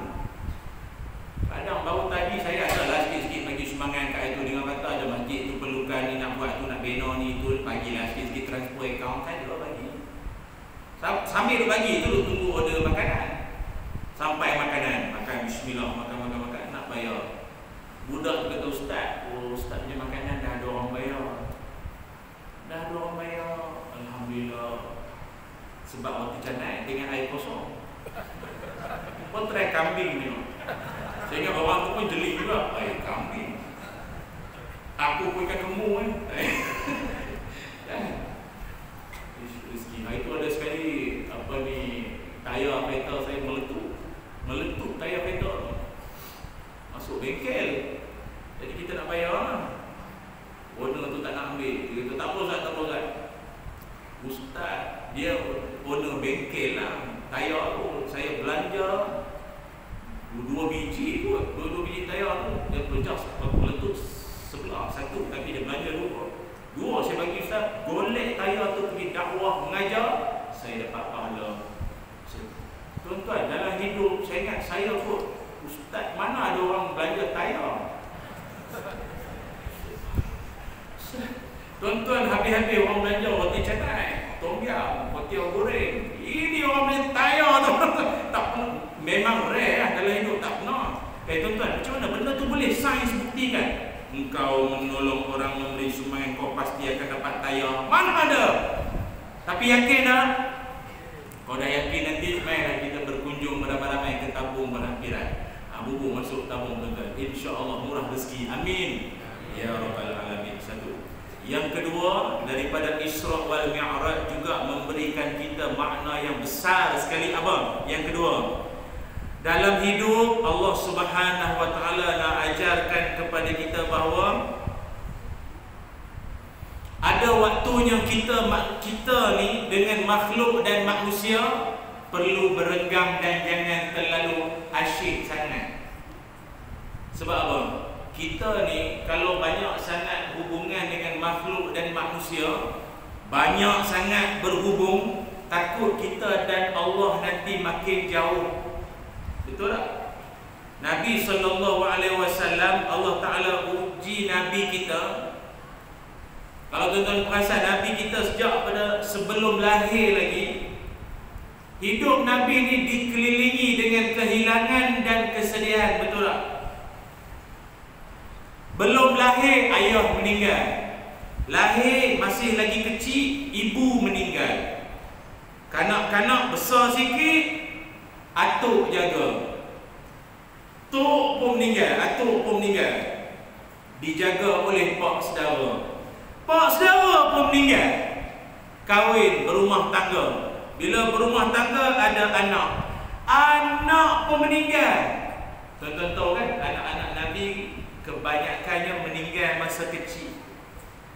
Kadang baru tadi saya ada lah sikit-sikit bagi sumbangan kat itu. Dengan kata ada masjid tu perlukan ni, nak buat tu, nak bina ni tu, bagilah sikit-sikit transfer account. Saya duduk bagi. Sambil duduk bagi tu, duduk tunggu order makanan. Sampai makanan, makan bismillah, makan, nak bayar. Budak tu kata ustaz, ustaz punya makanan dah ada orang bayar. Alhamdulillah. Sebab waktu canai dengan air kosong. Pun try kambing ni. Saya ingat orang tu pun jeli juga. Air kambing. Aku pun ikan kemu rezeki. Itu ada sekali tayar kereta saya meletup tayar kereta. Masuk bengkel. Jadi kita nak bayar lah. Owner tu tak nak ambil. Dia kata tak apa Ustaz. Ustaz dia owner bengkel lah. Tayar tu saya belanja 2 biji kot. 2 biji tayar tu dia pecah meletup sebelah satu. Tapi dia belanja 2 saya bagi Ustaz. Golek tayar tu pergi dakwah mengajar. Saya dapat pahala. Tuan-tuan, dalam hidup saya ingat saya kot, Ustaz mana ada orang belanja tayar? Tuan-tuan, habis-habis orang belanja roti canai, tom yam, roti goreng. Ini orang belanja tayar tu. Tak pernah. Memang rare lah dalam hidup, tak pernah. Tuan-tuan, macam mana benda tu boleh sains buktikan? Engkau menolong orang memberi sumbangan, kau pasti akan dapat tayar. Mana ada? Tapi yakin tak? Kau dah yakin, nanti mainlah kita berkunjung beramai-ramai ke tabung berakhirat. Bubu masuk tabung tuan-tuan. InsyaAllah murah rezeki. Amin. Ya Rabbal Alamin. Satu. Yang kedua, daripada Isra wal Mi'raj juga memberikan kita makna yang besar sekali abang. Yang kedua, dalam hidup Allah Subhanahu wa taala nak ajarkan kepada kita bahawa ada waktunya kita ni dengan makhluk dan manusia perlu berenggang dan jangan terlalu asyik sangat. Sebab apa? Kita ni kalau banyak sangat hubungan dengan makhluk dan manusia, banyak sangat berhubung, takut kita dan Allah nanti makin jauh. Betul tak? Nabi SAW, Allah Ta'ala uji Nabi kita. Kalau tuan-tuan perasan, Nabi kita sejak pada sebelum lahir lagi, hidup Nabi ni dikelilingi dengan kehilangan dan kesedihan. Betul tak? Belum lahir, ayah meninggal. Lahir, masih lagi kecil, ibu meninggal. Kanak-kanak besar sikit, atuk jaga. Tok pun meninggal, atuk pun meninggal. Dijaga oleh pak saudara. Pak saudara pun meninggal. Kahwin, berumah tangga. Bila berumah tangga ada anak. Anak pun meninggal. Tuan-tuan tahu kan, anak-anak Nabi kebanyakannya meninggal masa kecil.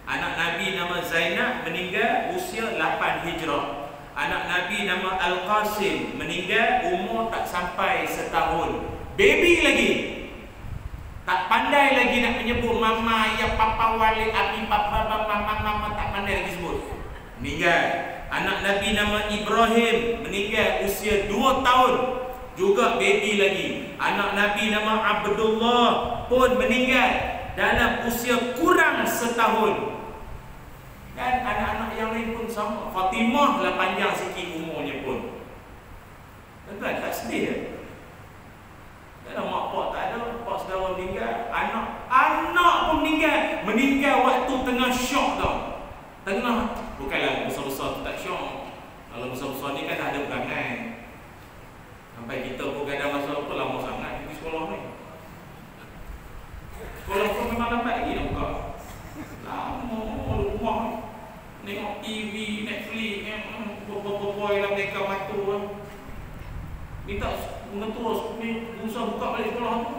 Anak Nabi nama Zainab meninggal usia 8 Hijrah. Anak Nabi nama Al-Qasim meninggal umur tak sampai setahun. Baby lagi. Tak pandai lagi nak menyebut mama, ayah, papa, wali, abi, papa, mama, tak pandai lagi sebut. Meninggal. Anak Nabi nama Ibrahim meninggal usia 2 tahun. Juga baby lagi. Anak Nabi nama Abdullah pun meninggal dalam usia kurang setahun. Dan anak-anak yang lain pun sama. Fatimah lah panjang sikit umurnya pun. Tuan-tuan, tak sedih ya? Dalam mak pak tak ada, pak saudara meninggal, anak pun meninggal. Meninggal waktu tengah syok tau. Tengah, bukanlah besar-besar tu tak syok. Kalau besar-besar ni kan ada perangai. Sampai kita pun kadang masa apa lama sangat pergi sekolah ni. Sekolah pun memang lambat lagi nak buka. Lama rumah ni. Tengok TV, Netflix, boy lah mereka matu. Minta mengetua ni usaha buka balik sekolah tu.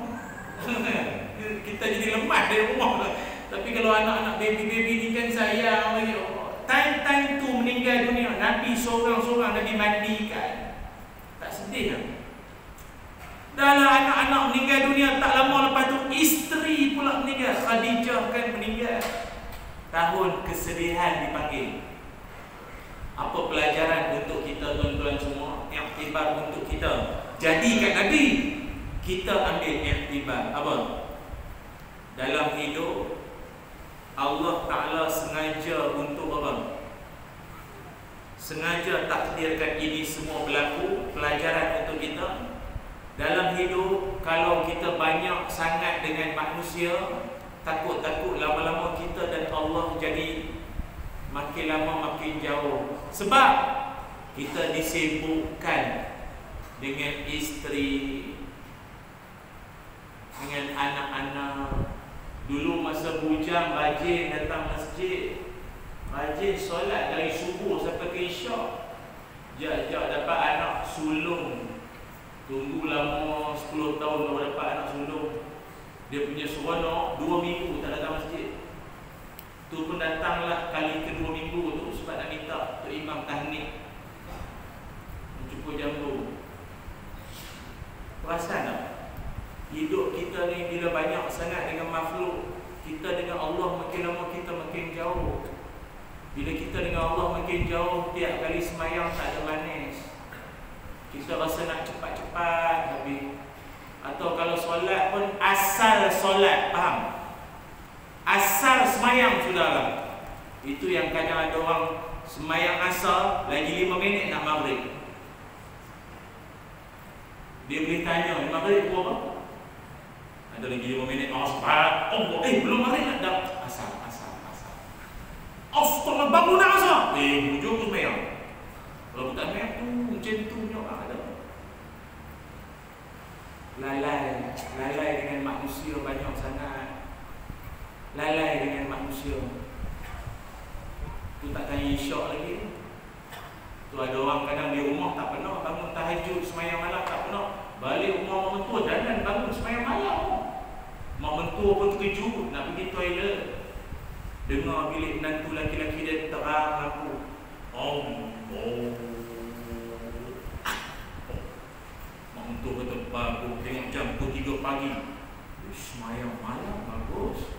Kita jadi lemah dari rumah. Tapi kalau anak-anak baby-baby ni kan sayang lagi. Time tu meninggal dunia, Nabi seorang-seorang Nabi mandikan. Tak sedih tak? Dalam anak-anak meninggal dunia, tak lama lepas tu isteri pula meninggal. Khadijah kan meninggal. Tahun kesedihan dipanggil. Apa pelajaran untuk kita tuan-tuan semua? Iktibar untuk kita. Jadi kat Nabi, kita ambil iktibar. Apa? Dalam hidup, Allah Ta'ala sengaja untuk apa? Sengaja takdirkan ini semua berlaku. Pelajaran untuk kita. Dalam hidup, kalau kita banyak sangat dengan manusia, takut-takut lama-lama kita dan Allah jadi makin lama makin jauh. Sebab kita disibukkan dengan isteri, dengan anak-anak. Dulu masa bujang rajin datang masjid, rajin solat dari subuh sampai ke isyak. Jak dapat anak sulung. Tunggu lama 10 tahun baru dapat anak sulung. Dia punya seronok 2 minggu tak datang masjid. Tu pun datanglah kali kedua minggu tu sebab nak minta Tok Imam tahnik mencukur jambu. Perasan tak? Hidup kita ni bila banyak sangat dengan makhluk, kita dengan Allah makin lama kita makin jauh. Bila kita dengan Allah makin jauh, tiap kali semayang tak ada manis. Kita rasa nak cepat-cepat habis. Atau kalau solat pun asal solat, faham? Asal semayang sudahlah. Itu yang kadang ada orang semayang asal lagi 5 minit nak maghrib. Dia boleh tanya, maghrib berapa? Ada lagi 5 minit, cepat. Oh, belum maghrib nak dah. Asal. Astaga, bangun nak asal. Hujung tu semayang. Kalau tak semayang tu, macam tu orang ada. Lalai dengan manusia banyak sangat. Lalai dengan manusia. Tu tak tanya isyak lagi. Tu ada orang kadang di rumah tak pernah bangun tahajud semayang malam, tak pernah. Balik rumah mak mentua dan bangun semayang malam. Mak mentua pun terkejut nak pergi toilet. Dengar bilik menantu laki-laki dia terang lampu. Mak mentua kata bagus. Tengok jam pukul 3 pagi. Semayang malam bagus.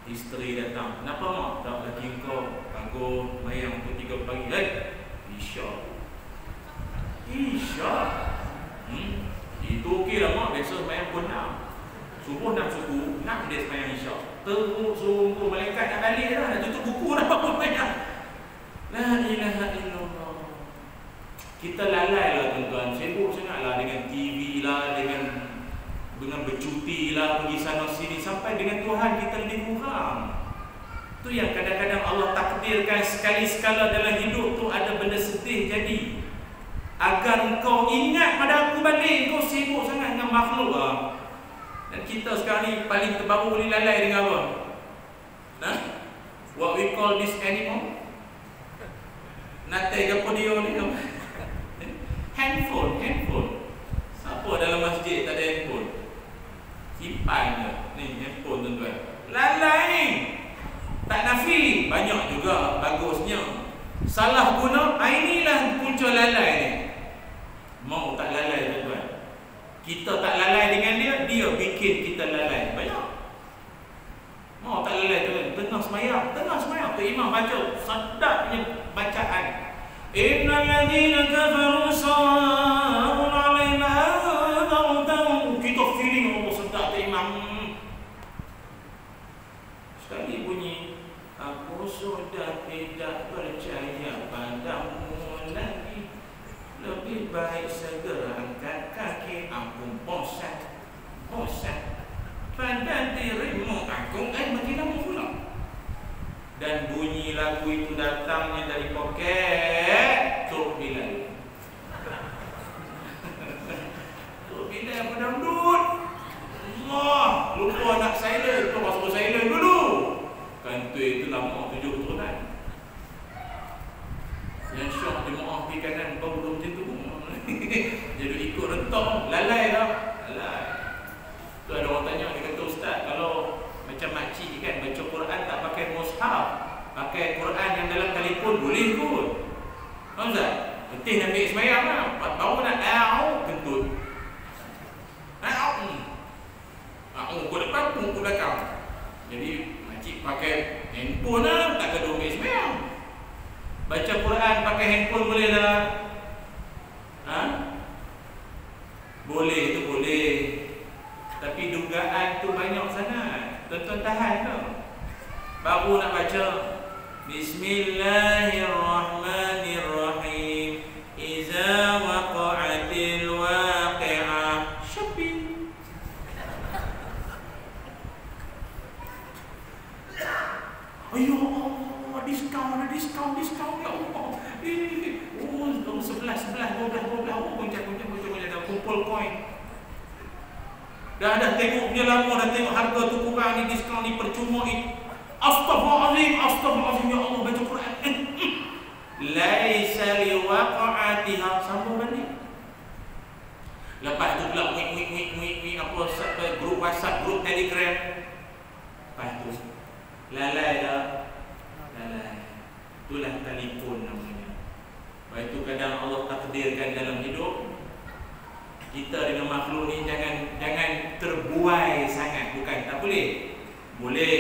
Isteri datang. Kenapa mak? Tak laki kau bagus semayang pukul 3 pagi. Isyak. Itu okey lah mak. Biasa semayang pun 6. Subuh 6 suku, 6 dia semayang isyak. Teruk sungguh malaikat nak balik dah. Nak tutup buku dah apa semayang. La ilaha illallah. Kita lalai lah tuan-tuan. Sibuk sangat lah dengan TV lah, dengan bercuti lah, pergi sana sini. Sampai dengan Tuhan kita lebih kurang. Tu yang kadang-kadang Allah takdirkan sekali-sekala dalam hidup tu ada benda sedih jadi. Agar engkau ingat pada aku balik. Engkau sibuk sangat dengan makhluk lah. Dan kita sekarang ni paling terbaru boleh lalai dengan apa? What we call this animal? Natai ke apa dia ni? Handphone. Siapa dalam masjid tak ada handphone? Simpan je. Ni handphone tuan-tuan. Lalai. Tak nafi, banyak juga bagusnya. Salah guna, inilah punca lalai ni. Mau tak lalai tuan-tuan. Kita tak lalai dengan dia, dia bikin kita lalai. Banyak. Mau tak lalai tuan, tengah semayang tu imam baca sedapnya bacaan. Innal ladzina kafaru sawa'un 'alaihim anzartahum. Kita feeling Allah sedap tu imam. Sekali bunyi, aku sudah tidak percaya padamu lagi. Lebih baik segera angkat kaki. Ampun bosan. Pada dirimu aku mati lama pula. Dan bunyi lagu itu datangnya dari poket Tok Bilal. Tok Bilal pedangdut. Allah, lupa nak silent. Kau masuk silent dulu. Kantoi itu lama 7 keturunan. Yang syok dia maaf di kanan, kau belum macam tu. Jadi ikut rentak, lalai dah. Lalai. Tu ada orang tanya, dia kata ustaz, kalau macam makcik kan baca Quran tak pakai mushaf, pakai Quran yang dalam telefon boleh kot. Tahu tak? Penting nak ambil semayang lah. Baru nak kentut. Ku depan, ku belakang. Jadi makcik pakai handphone lah, tak kena ambil semayang. Baca Quran pakai handphone boleh tak? Boleh tu boleh. Tapi dugaan tu banyak sangat. Tuan-tuan tahan tau. Baru nak baca Bismillahirrahmanirrahim. Iza waqa'atil waqi'ah. Shopping. Ayo Allah, diskaun ya Allah. Oh, 11, 12. Oh, goncang, kumpul koin. Dah tengok dia lama, dah tengok harga tu kurang ni, diskaun ni, percuma ni. Astaghfirullahalazim ya Allah, baca Quran. Laisa liwaqa'atiha, sambung balik. Lepas tu pula apa grup WhatsApp, grup Telegram. Lepas tu lalai dah. Itulah telefon namanya. Lepas tu kadang Allah takdirkan dalam hidup kita dengan makhluk ni jangan terbuai sangat. Bukan tak boleh. Boleh.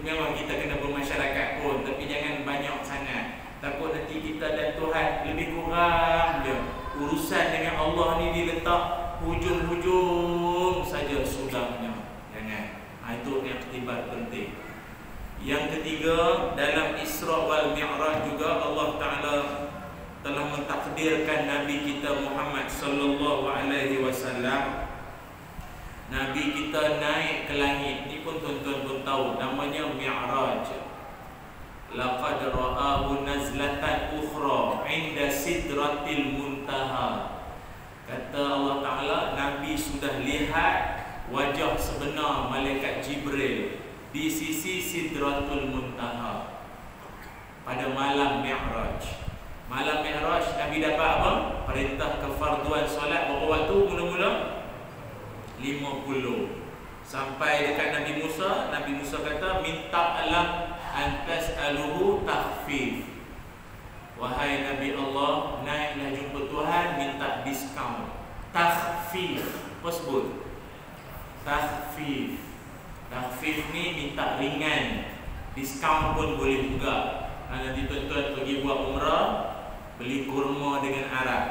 Memang kita kena bermasyarakat pun, tapi jangan banyak sangat. Takut nanti kita dan Tuhan lebih kurang je. Urusan dengan Allah ni diletak hujung-hujung saja sudahnya. Jangan. Itu yang ketiga penting. Yang ketiga, dalam Isra wal Mi'raj juga Allah Ta'ala telah mentakdirkan Nabi kita Muhammad sallallahu alaihi wasallam. Nabi kita naik ke langit. Ni pun tuan-tuan pun tahu, namanya Mi'raj. Laqad ra'ahu nazlatan ukhra 'inda sidratil muntaha. Kata Allah Ta'ala, Nabi sudah lihat wajah sebenar malaikat Jibril di sisi Sidratul Muntaha pada malam Mi'raj. Malam Mi'raj Nabi dapat apa? Perintah kefarduan solat berapa waktu mula-mula? 50. Sampai dekat Nabi Musa kata, minta Allah antas aluhu takhfif. Wahai Nabi Allah, naiklah jumpa Tuhan, minta diskaun. Takhfif. Apa sebut? Takhfif. Takhfif ni minta ringan. Diskaun pun boleh juga. Nanti tuan-tuan pergi buat umrah, beli kurma dengan arak.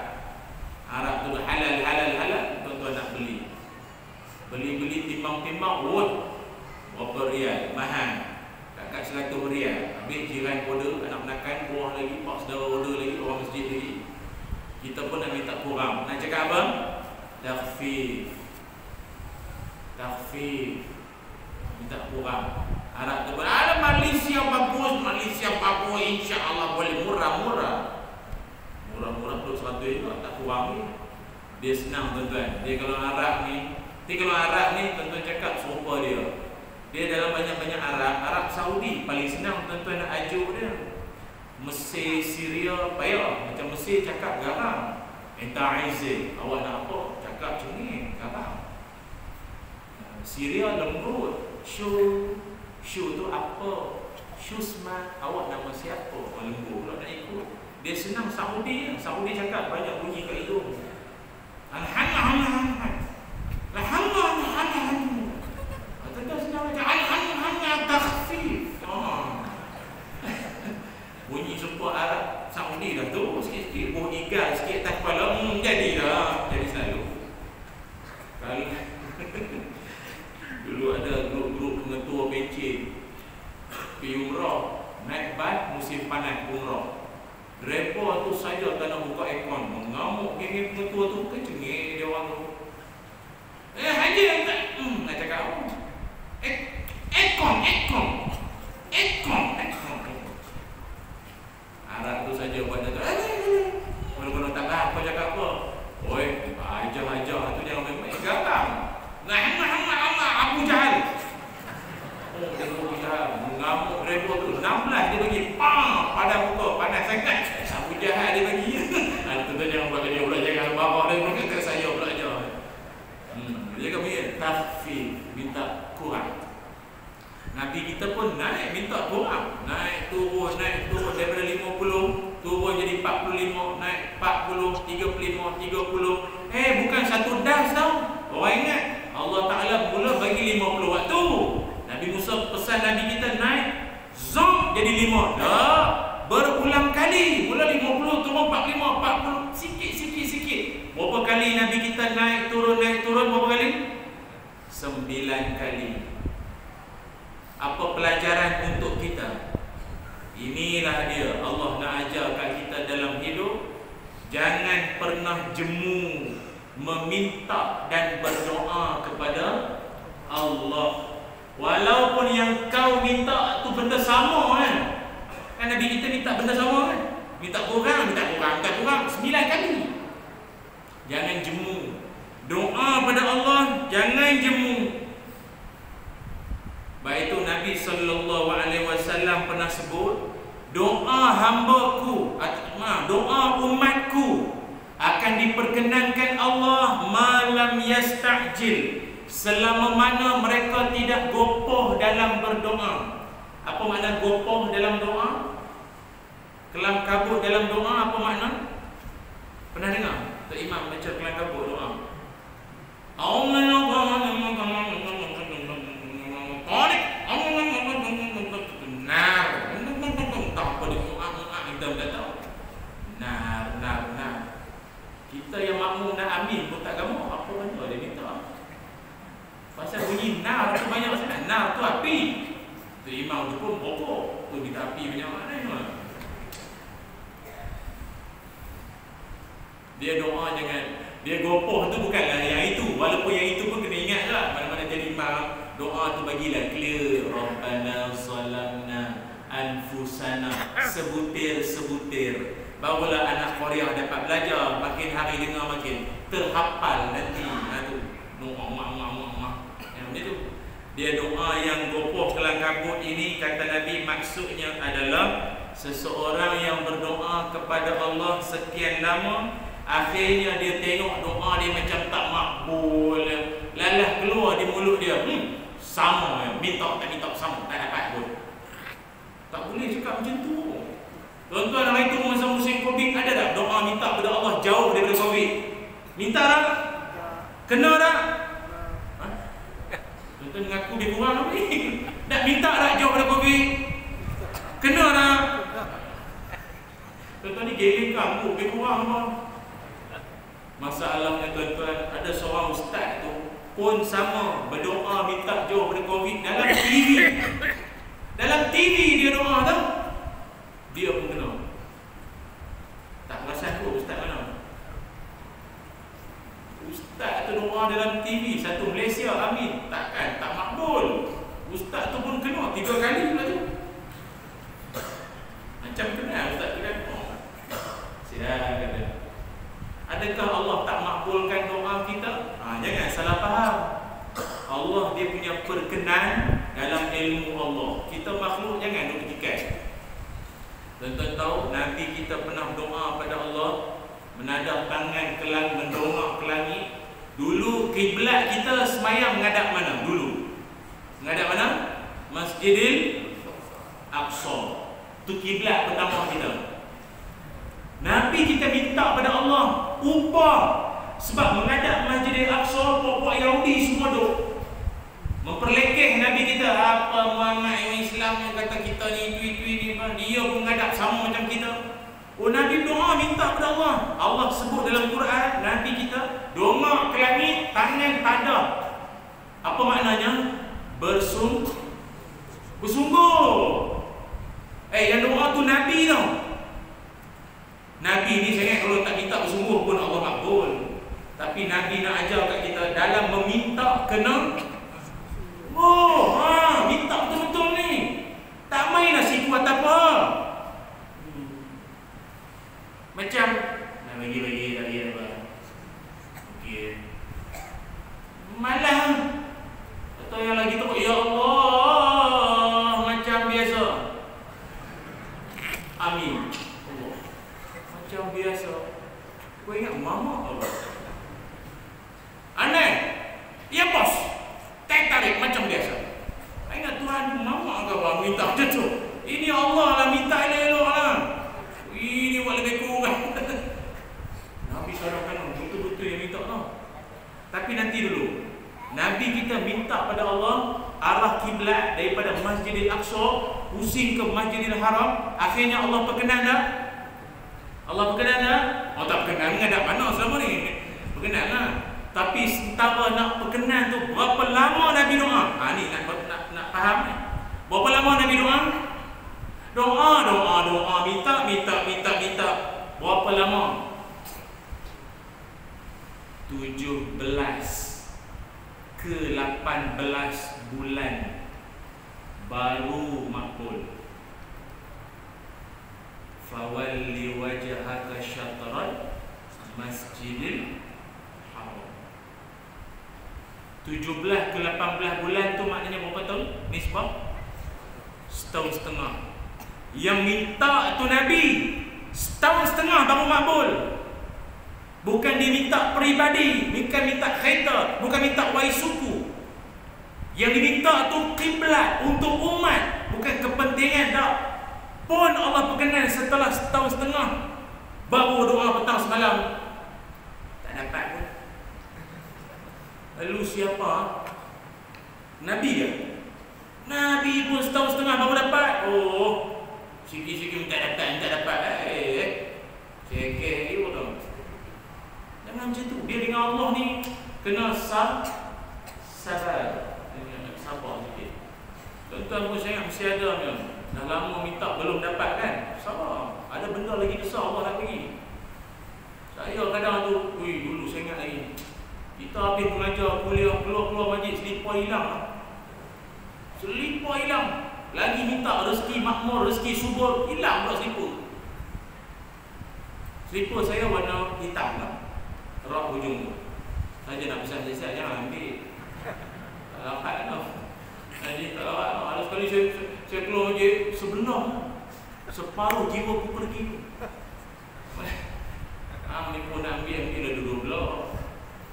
Arak tu halal, tuan-tuan nak beli. Beli timbang-timbang, berapa rial? Mahal. Kat 100 rial. Habis jiran order, anak menakan, buah lagi, pak saudara order lagi, orang masjid lagi. Kita pun nak minta kurang. Nak cakap apa? Takhfif. Minta kurang. Arak tu pun, Malaysia bagus, insya-Allah boleh murah. Murah tu 100 juga, tak kurang ni. Dia senang tuan-tuan. Dia kalau arak ni tuan-tuan cakap serupa dia. Dia dalam banyak-banyak Arab Saudi paling senang tuan-tuan nak ajuk dia. Mesir, Syria payah. Macam Mesir cakap garam. Entah Aizil, awak nak apa? Cakap macam ni, garam. Syria lembut. Syu tu apa? Syusma, awak nama siapa? Lembu pula nak ikut. Dia senang Saudi. Saudi cakap banyak bunyi kat hidung. Alhamdulillah. Tentu senang macam Alhamdulillah takhfif. Bunyi sumpah Arab Saudi dah tu sikit-sikit. Buh igal sikit tak kepala. Jadilah. Jadi selalu. Kalau dulu ada grup-grup pengetua pencin pergi umrah, naik bas musim panas umrah. Mereka tu saja tak nak buka aircon, mengamuk geng pengetua tu, kecengih dia orang tu. Haji tak nak cakap apa? Aircon. Arab tu saja buat tu. Kalau tak tahu apa cakap apa. Oi, ajar tu jangan main-main gatam. Abu Jahal. Dia Abu Jahal mengamuk rebo tu 16 dia bagi pada muka panas sangat. Abu Jahal dia bagi. Tentu jangan buat dia pula jangan bawa dia pun kata saya pula ajar. Dia kata takhfif, minta kurang. Nabi kita pun naik minta kurang. Naik turun daripada 50 turun jadi 45, naik 40, 35, 30. Bukan satu das tau. Orang ingat Allah Ta'ala mula bagi 50 waktu. Nabi Musa pesan Nabi kita naik zom jadi 5. Dah berulang kali. Mula 50 turun 45, 40, sikit. Berapa kali Nabi kita naik turun berapa kali? 9 kali. Apa pelajaran untuk kita? Inilah dia Allah nak ajar kat kita dalam hidup. Jangan pernah jemu meminta dan berdoa kepada Allah. Walaupun yang kau minta tu benda sama kan. Kan Nabi kita minta benda sama kan. Minta kurang 9 kali. Jangan jemu. Doa pada Allah jangan jemu. Baik itu Nabi SAW pernah sebut, doa hambaku, doa umatku akan diperkenankan Allah malam yasta'jil, selama mana mereka tidak gopoh dalam berdoa. Apa makna gopoh dalam doa? Kelam kabut dalam doa apa makna? Pernah dengar? Tok Imam baca kelam kabut doa. Kita yang makmum nak amin pun tak gamak. Apa benda dia minta? Pasal bunyi nar tu banyak sangat. Nar tu api. Tu imam tu pun pokok. Tu minta api banyak mana. Dia doa jangan. Dia gopoh tu bukanlah yang itu. Walaupun yang itu pun kena ingat lah. Mana-mana jadi imam, doa tu bagilah clear. Rabbana zalamna anfusana. Sebutir. Barulah anak Korea dapat belajar. Makin hari dengar makin terhafal nanti. Yang tu. Dia doa yang gopoh kelang kabut ini, kata Nabi, maksudnya adalah seseorang yang berdoa kepada Allah sekian lama, akhirnya dia tengok doa dia macam tak makbul, lalah keluar di mulut dia, sama, minta tak minta sama, tak dapat pun. Tak boleh cakap macam tu. Tuan-tuan, hari itu masa musim Covid ada tak doa minta kepada Allah jauh daripada Covid? Minta tak? Kena tak? Tuan-tuan mengaku dia kurang apa ni? Tak minta tak jauh daripada Covid? Kena tak? Tuan-tuan ni geling kamu, dia kurang apa? Masalahnya tuan-tuan, ada seorang ustaz tu pun sama berdoa minta jauh daripada Covid dalam TV. Dalam TV dia doa tau. Dia pun kena. Tak perasan tu ustaz mana? Ustaz tu doa dalam TV satu Malaysia, amin. Takkan tak makbul. Ustaz tu pun kena 3 kali pula tu. Macam kenal ustaz tu kan? Siap kata. Adakah Allah tak makbulkan doa kita? Jangan salah faham. Allah dia punya perkenan dalam ilmu Allah. Kita makhluk jangan duk petikai. Tuan-tuan tahu Nabi kita pernah doa pada Allah, menadap tangan kelang, mendongak ke langit. Dulu kiblat kita semayang menghadap mana? Dulu menghadap mana? Masjidil Aqsa. Tu kiblat pertama kita. Nabi kita minta pada Allah upah. Sebab menghadap Masjidil Aqsa, puak-puak Yahudi semua duk memperlekeh Nabi kita. Apa Muhammad yang Islam yang kata kita ni tweet-tweet ni, dia pun menghadap sama macam kita. Oh, Nabi doa minta pada Allah. Allah sebut dalam Quran, Nabi kita dongak ke langit, tangan tadah. Apa maknanya? Bersungguh. Yang doa tu Nabi tau. Nabi ni sangat kalau tak minta bersungguh pun Allah makbul. Tapi Nabi nak ajar kat kita dalam meminta kena minta betul-betul ni. Tak main lah siku atau apa. Macam nak bagi tak dia apa. Okey. Malah atau yang lagi tu, ya Allah, macam biasa. Amin. Allah. Macam biasa. Kau ingat mama apa? Aneh. Ya bos. Tarik macam biasa. Kau ingat Tuhan mama ke apa minta macam tu? Ini Allah lah minta elok-elok lah. Ini buat lebih kurang. Nabi SAW betul-betul yang minta tau. Tapi nanti dulu, Nabi kita minta pada Allah arah kiblat daripada Masjidil Aqsa pusing ke Masjidil Haram. Akhirnya Allah perkenan tak? Allah perkenan tak? Oh tak perkenan, menghadap mana selama ni? Perkenan lah. Tapi setara nak perkenan tu, berapa lama Nabi doa? Ni nak faham ni. Berapa lama Nabi doa? Doa, minta. Berapa lama? 17 ke 18 bulan baru makbul. Fawalli wajhaka syatral Masjidil Haram. 17 ke 18 bulan tu maknanya berapa tahun? Nisbah setahun setengah. Yang minta tu Nabi setahun setengah baru makbul. Bukan dia minta peribadi, bukan minta kereta, bukan minta wais suku. Yang diminta tu kiblat untuk umat, bukan kepentingan tak. Pun Allah perkenan setelah setahun setengah baru doa petang semalam. Tak dapat pun. Lalu siapa? Nabi ke? Nabi pun setahun setengah baru dapat. Oh, sikit-sikit minta dapat. Cekeh dia pun. Jangan macam tu. Dia dengan Allah ni kena sabar sikit. Tuan-tuan pun saya mesti ada ni. Dah lama minta belum dapat kan? Sabar. Ada benda lagi besar Allah nak bagi. Saya kadang tu, dulu saya ingat lagi. Kita habis mengajar kuliah, keluar masjid, selipar hilang. Lagi minta rezeki makmur, rezeki subur, hilang pula selipar. Selipar saya warna hitam lah. Terap hujung tu. Saja nak pesan saya jangan ambil. Tak dapat tau. Jadi tak dapat. Ada sekali saya keluar je sebelah. Separuh jiwa ku pergi. Ni pun nak ambil dah duduk belah.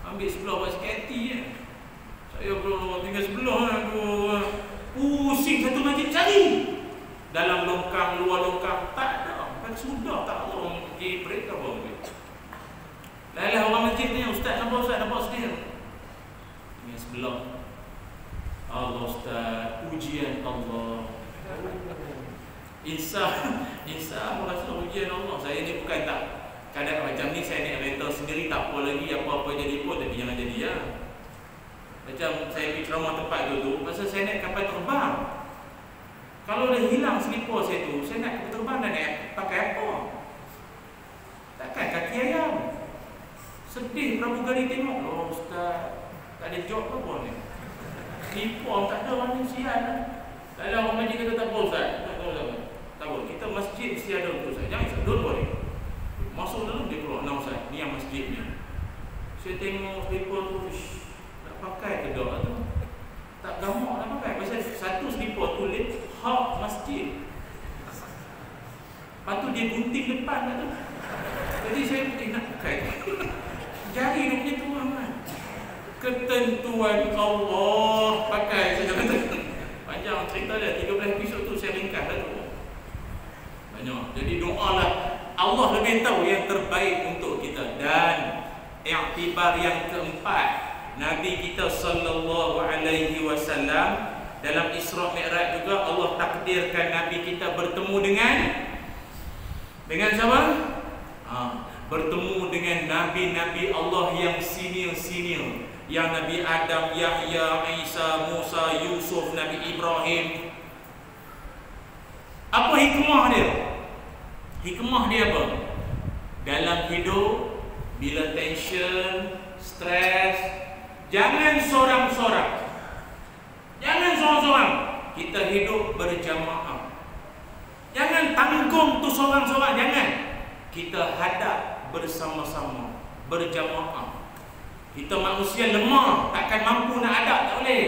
Ambil sebelah buat sekati je. Saya keluar tinggal sebelah. Pusing satu masjid cari. Dalam longkang, luar longkang. Tak ada. Kan sudah tak ada orang pergi break apa ambil. Lalah orang masjid ni, Ustaz nampak sedih. Ini sebelah. Allah Ustaz, ujian Allah. Insya merasa ujian Allah. Saya ni bukan tak kadang macam ni saya naik kereta sendiri tak apa lagi apa-apa jadi pun, tapi jangan jadi ya. Macam saya pergi ceramah tempat tu masa saya naik kapal terbang. Kalau dah hilang selipar saya tu, saya naik kapal terbang dan naik pakai apa? Takkan kaki ayam. Sedih pramugari tengok. Oh Ustaz, tak ada job apa ni. Selipar tak ada mana sihan. Kalau orang masjid kata tak apa Ustaz. Tak apa. Kita masjid mesti ada untuk Ustaz. Jangan don't worry. Masuk dalam dia keluar. Nah Ustaz, ni yang masjid ni. Saya tengok selipar tu, nak pakai ke tak tu? Tak gamak nak pakai. Pasal satu selipar tulis hak masjid. Lepas tu dia gunting depan lah tu. Jadi saya nak pakai. Jari dia punya tuan kan. Ketentuan Allah pakai. Saya kata panjang cerita dia, 13 episod tu saya ringkas dah tu. Allah lebih tahu yang terbaik untuk kita. Dan iktibar yang keempat, Nabi kita sallallahu alaihi wasallam dalam Isra Mi'raj juga Allah takdirkan Nabi kita bertemu dengan siapa? Bertemu dengan Nabi-Nabi Allah yang senior-senior, yang Nabi Adam, Yahya, Isa, Musa, Yusuf, Nabi Ibrahim. Apa hikmah dia? Hikmah dia apa? Dalam hidup, bila tension, stres, jangan seorang-seorang. Jangan seorang-seorang. Kita hidup berjamaah. Jangan tanggung tu seorang-seorang, jangan. Kita hadap bersama-sama, berjamaah. Kita manusia lemah, takkan mampu nak hadap, tak boleh.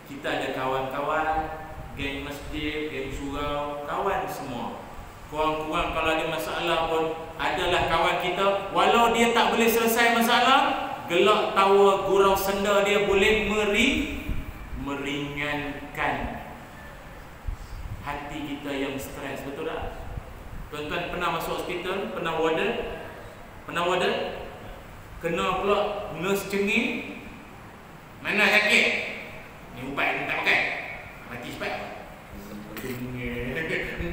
Kita ada kawan-kawan, geng masjid, geng surau, kawan semua. Kurang-kurang kalau ada masalah pun adalah kawan kita. Walau dia tak boleh selesai masalah, gelak tawa gurau senda dia boleh meringankan hati kita yang stres. Betul tak? Tuan-tuan pernah masuk hospital, pernah warden, kena pula nurse cengih. Mana sakit? Ni ubat ni tak pakai, mati cepat.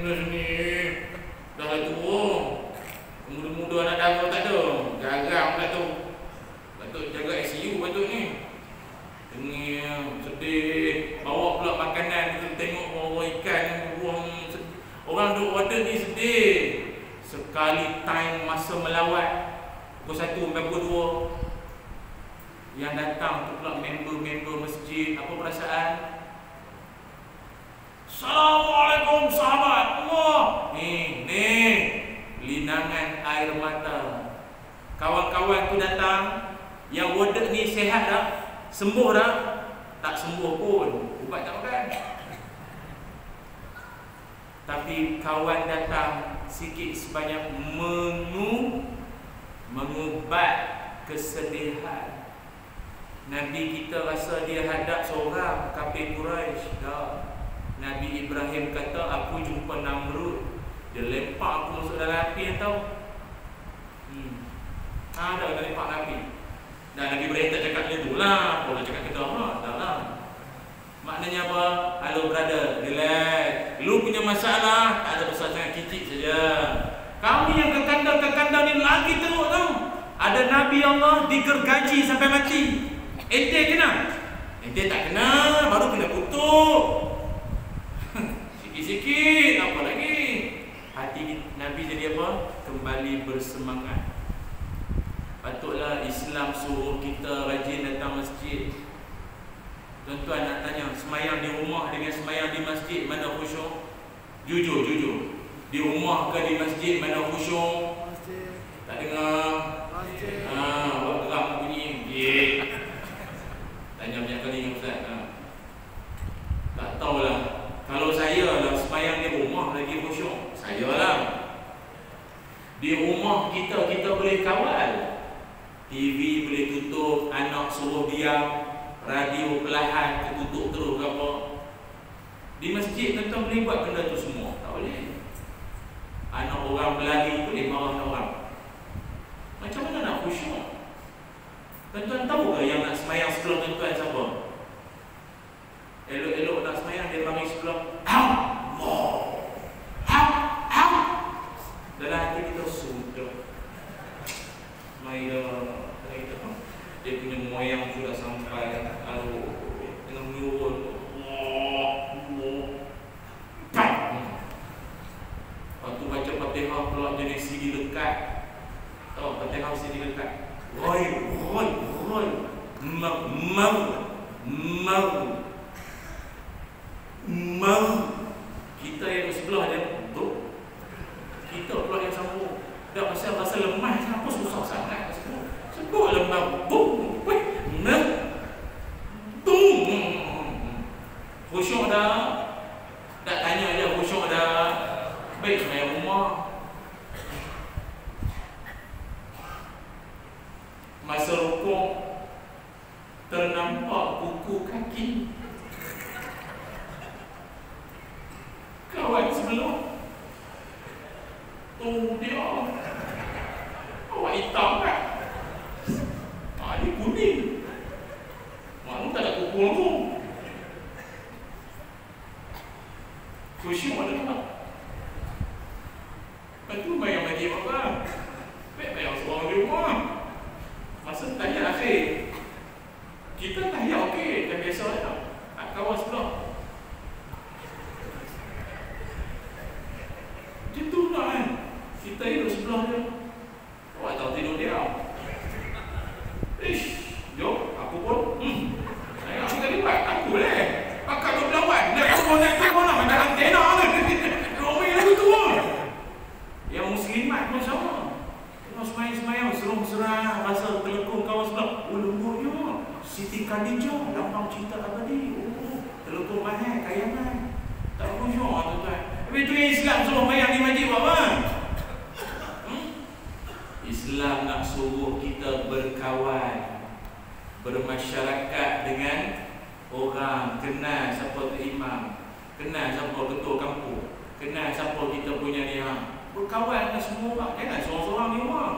Nurse ni dah lah tua, muda-muda anak darah tak ada, garang pula tu. Patut jaga ICU patut ni. Tengah sedih, bawa pula makanan, kita tengok bawa ikan yang buang. Orang duk order ni sedih. Sekali time masa melawat pukul 1 sampai pukul 2, yang datang tu pula member-member masjid. Apa perasaan? Assalamualaikum sahabat Allah. Ni linangan air mata. Kawan-kawan tu datang, yang order ni sihat dah? Sembuh dah? Tak sembuh pun, ubat tak makan. Tapi kawan datang sikit sebanyak mengubat kesedihan. Nabi kita rasa dia hadap seorang kafir Quraisy. Dah. Nabi Ibrahim kata, aku jumpa Namrud, dia lempak aku masuk dalam api, tahu? Ada lempak api. Dan Nabi Ibrahim tak cakap macam tu lah. Kalau cakap kita tak lah. Maknanya apa? Hello brother, relax. Lu punya masalah tak ada besar sangat, kicik saja. Kami yang kekandang ni lagi teruk tau. Ada Nabi Allah digergaji sampai mati. Ente kena? Ente tak kena, baru kena kutuk. Sikit-sikit, apa lagi? Hati Nabi jadi apa? Kembali bersemangat. Patutlah Islam suruh kita rajin datang masjid. Tuan-tuan nak tanya, semayang di rumah dengan semayang di masjid, mana khusyuk? Jujur. Di rumah ke di masjid, mana khusyuk? Tak dengar? Buat geram bunyi. Tanya banyak kali dengan Ustaz. Tak tahulah. Kalau saya lah semayang di rumah lagi khusyuk, saya lah. Di rumah kita boleh kawal. TV boleh tutup, anak suruh diam, radio perlahan tertutup terus ke apa. Di masjid tuan-tuan boleh buat benda tu semua? Tak boleh. Anak orang berlari boleh marah orang. Macam mana nak khusyuk? Tuan-tuan tahu ke yang nak semayang sebelah tuan-tuan siapa? Elok-elok nak semayang, dia mari sebelah Allah. Dalam hati kita sudah dia punya moyang sudah sampai lalu dengan menurun. Waktu baca Fatihah pula jenis CD lekat. Tahu Fatihah CD lekat? Roy mau kita yang sebelah dia tu, kita pula yang sambung. Dah pasal rasa lemah, kenapa susah sangat? Sebut lemah, boom, khusyuk dah. Tak tanya je, khusyuk dah. Baik semayang rumah. Masa rukuk ternampak buku kaki kawan sebelah. Tu dia Lepas tu bayang majlis apa? Bayang seorang di rumah. Masa tahiyat akhir, kita tahiyat okey, dah biasa dah. Kawan sebelah. Macam tu lah kan. Kita hidup sebelah dia. Awak tahu tidur dia. Jom, aku pun. Saya nak sekali buat. Aku boleh. Akak 12 wan. Nak aku nak macam antena kan. Ramai lagu tu lah. Yang muslimat pun sama. Tengok semayang-semayang, serung-serang, rasa telekung kawan sebelah. Lembutnya. Siti Khadijah, lambang cinta abadi. Telekung mahal, kayangan. Tak khusyuk tuan-tuan. Tapi tu yang Islam suruh mayang di masjid buat apa? Islam nak suruh kita berkawan, bermasyarakat dengan orang, kenal siapa tu imam, kenal siapa ketua kampung, kenal siapa kita punya ni. Berkawan dengan semua orang, jangan seorang-seorang di rumah.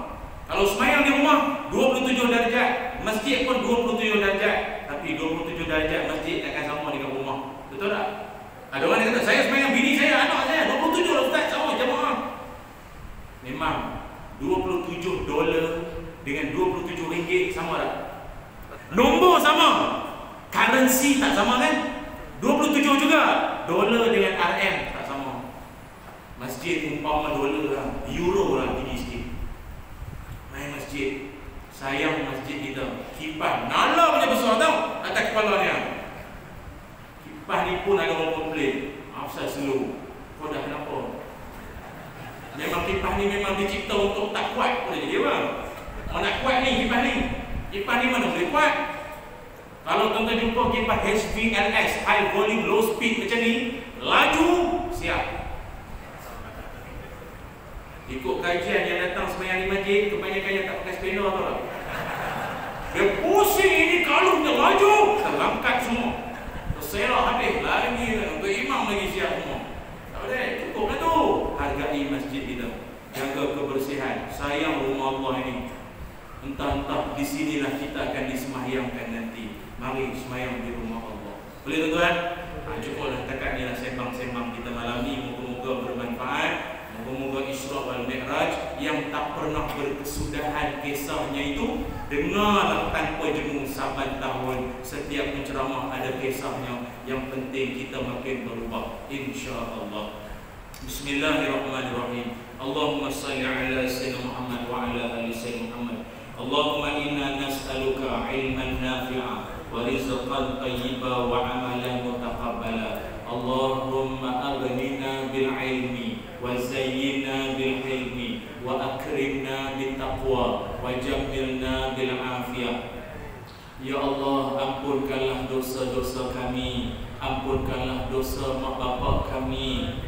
Kalau semayang di rumah 27 darjat, masjid pun 27 darjat. Tapi 27 darjat masjid takkan sama dengan rumah. Betul tak? Ada orang yang kata, saya semayang bini saya, anak saya 27 lah ustaz, sama jemaah. Memang $27 dengan RM27 sama tak? Nombor sama, currency tak sama kan? 27 juga. Dolar dengan RM tak sama. Masjid umpama dolar lah, euro lah tinggi sikit. Main masjid, sayang masjid kita, kipas nala punya besar tau atas kepala dia. Kipas ni pun ada orang komplain, asal slow. Kau dah kenapa? Memang kipas ni memang dicipta untuk tak kuat boleh jadi apa? Mau nak kuat ni kipas ni. Kipas ni mana boleh kuat? Kalau tuan-tuan jumpa kipas HVLS, high volume low speed macam ni, laju siap. Ikut kajian yang datang semayang di masjid, kebanyakan yang tak pakai spender tau tak? Dia pusing ini kalung dia laju, terangkat semua. Terserak habis lagi untuk imam lagi siap semua. Tak boleh, cukup lah tu. Hargai masjid kita, jaga kebersihan, sayang rumah Allah ini. Entah-entah di sinilah kita akan disemahyangkan nanti. Mari semayang di rumah Allah. Boleh tuan-tuan? Cukuplah takat ni lah sembang-sembang kita malam ni. Moga-moga bermanfaat. Moga-moga Isra wal Mi'raj yang tak pernah berkesudahan kisahnya itu. Dengarlah tanpa jemu saban tahun. Setiap penceramah ada kisahnya. Yang penting kita makin berubah, insya-Allah. Bismillahirrahmanirrahim. Allahumma salli ala Sayyidina Muhammad wa ala ali Sayyidina Muhammad. Allahumma inna nas'aluka ilman nafi'a wa rizqan tayyiba wa amalan mutaqabbala. Allahumma aghnina bil ilmi wa zayyinna bil hilmi wa akrimna bit taqwa wa jammilna bil afiyah. Ya Allah, ampunkanlah dosa-dosa kami, ampunkanlah dosa mak bapak kami,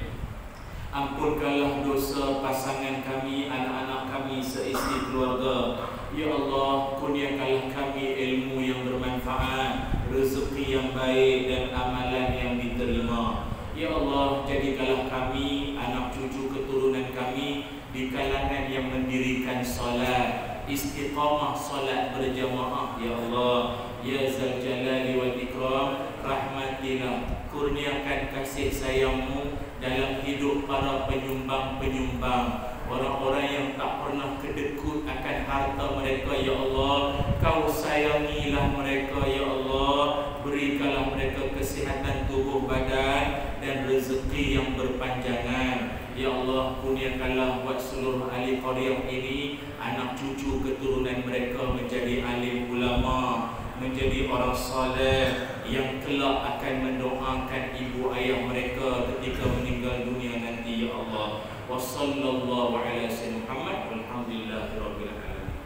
ampunkanlah dosa pasangan kami, anak-anak kami, seisi keluarga. Ya Allah, kurniakanlah kami ilmu yang bermanfaat, rezeki yang baik dan amalan yang diterima. Ya Allah, jadikanlah kami, anak cucu keturunan kami di kalangan yang mendirikan salat, istiqamah salat berjamaah. Ya Allah, ya Zal Jalali wal Ikram, rahmatilah, kurniakan kasih sayangmu dalam hidup para penyumbang-penyumbang, orang-orang yang tak pernah kedekut akan harta mereka. Ya Allah, Kau sayangilah mereka. Ya Allah, berikanlah mereka kesihatan tubuh badan dan rezeki yang berpanjangan. Ya Allah, kurniakanlah buat seluruh ahli qaryah ini, anak cucu keturunan mereka menjadi alim ulama, menjadi orang saleh yang kelak akan mendoakan ibu ayah mereka ketika meninggal dunia nanti. Ya Allah, wa sallallahu ala sayyidina Muhammad walhamdulillahirabbil alamin.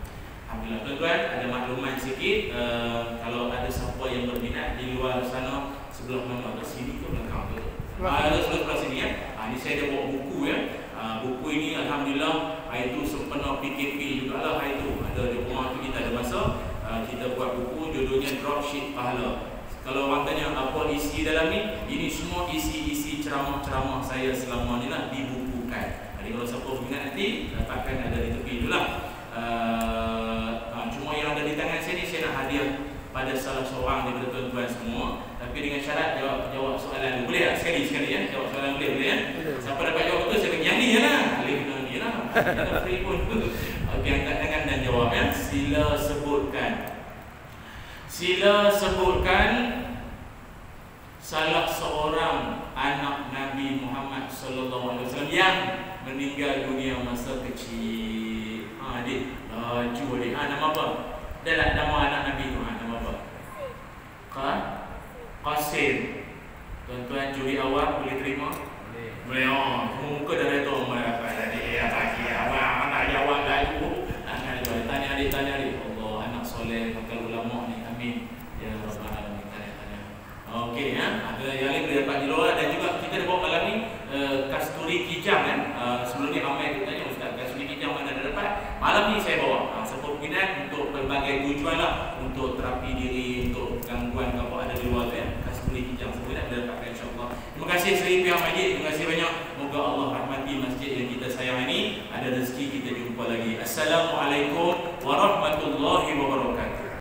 Alhamdulillah. Tuan-tuan, ada makluman sikit. Kalau ada siapa yang berminat di luar sana, sebelah mana, ada sini ke belakang tu? Ada sebelah sini ya. Ini saya ada bawa buku ya. Buku ini alhamdulillah hari itu sempena PKP jugalah. Hari itu ada di rumah tu kita ada masa kita buat buku judulnya Dropship Pahala. Kalau orang tanya apa isi dalam ini semua isi-isi ceramah-ceramah saya selama ni lah dibukukan. Jadi kalau siapa berminat nanti dapatkan ada di tepi itulah. Cuma yang ada di tangan saya ni saya nak hadiah pada salah seorang daripada tuan-tuan semua. Tapi dengan syarat jawab soalan. Boleh tak? Sekali ya? Jawab soalan boleh ya? Siapa dapat jawab betul saya bagi yang ni je lah. Alif ni lah. Jangan free pun. Okey, angkat tangan dan jawab ya. Sila sebutkan salah seorang anak Nabi Muhammad sallallahu alaihi wasallam yang meninggal dunia masa kecil. Adik, laju adik. Nama apa? Dah lah nama anak Nabi tu. Nama apa? Qasim. Tuan-tuan juri awak boleh terima? Boleh. Muka dah reto marah adik. Pagi awak mana jawab laju. Tanya adik. Allah, anak soleh, bakal ulama ni. Amin. Ya Rabbal Alamin. Tanya. Okey ya. Ada yang lain boleh dapat di luar dan juga kita ada bawa malam ni kasturi kijang kan. Sebelum ni ramai kita tanya Ustaz, kasturi kijang mana ada dapat? Malam ni saya bawa. Support minat untuk berbagai tujuan lah, untuk terapi diri, untuk gangguan apa ada di luar tu ya. Kasturi kijang semua dah dapatkan insya-Allah. Terima kasih Seri Pihak Majid.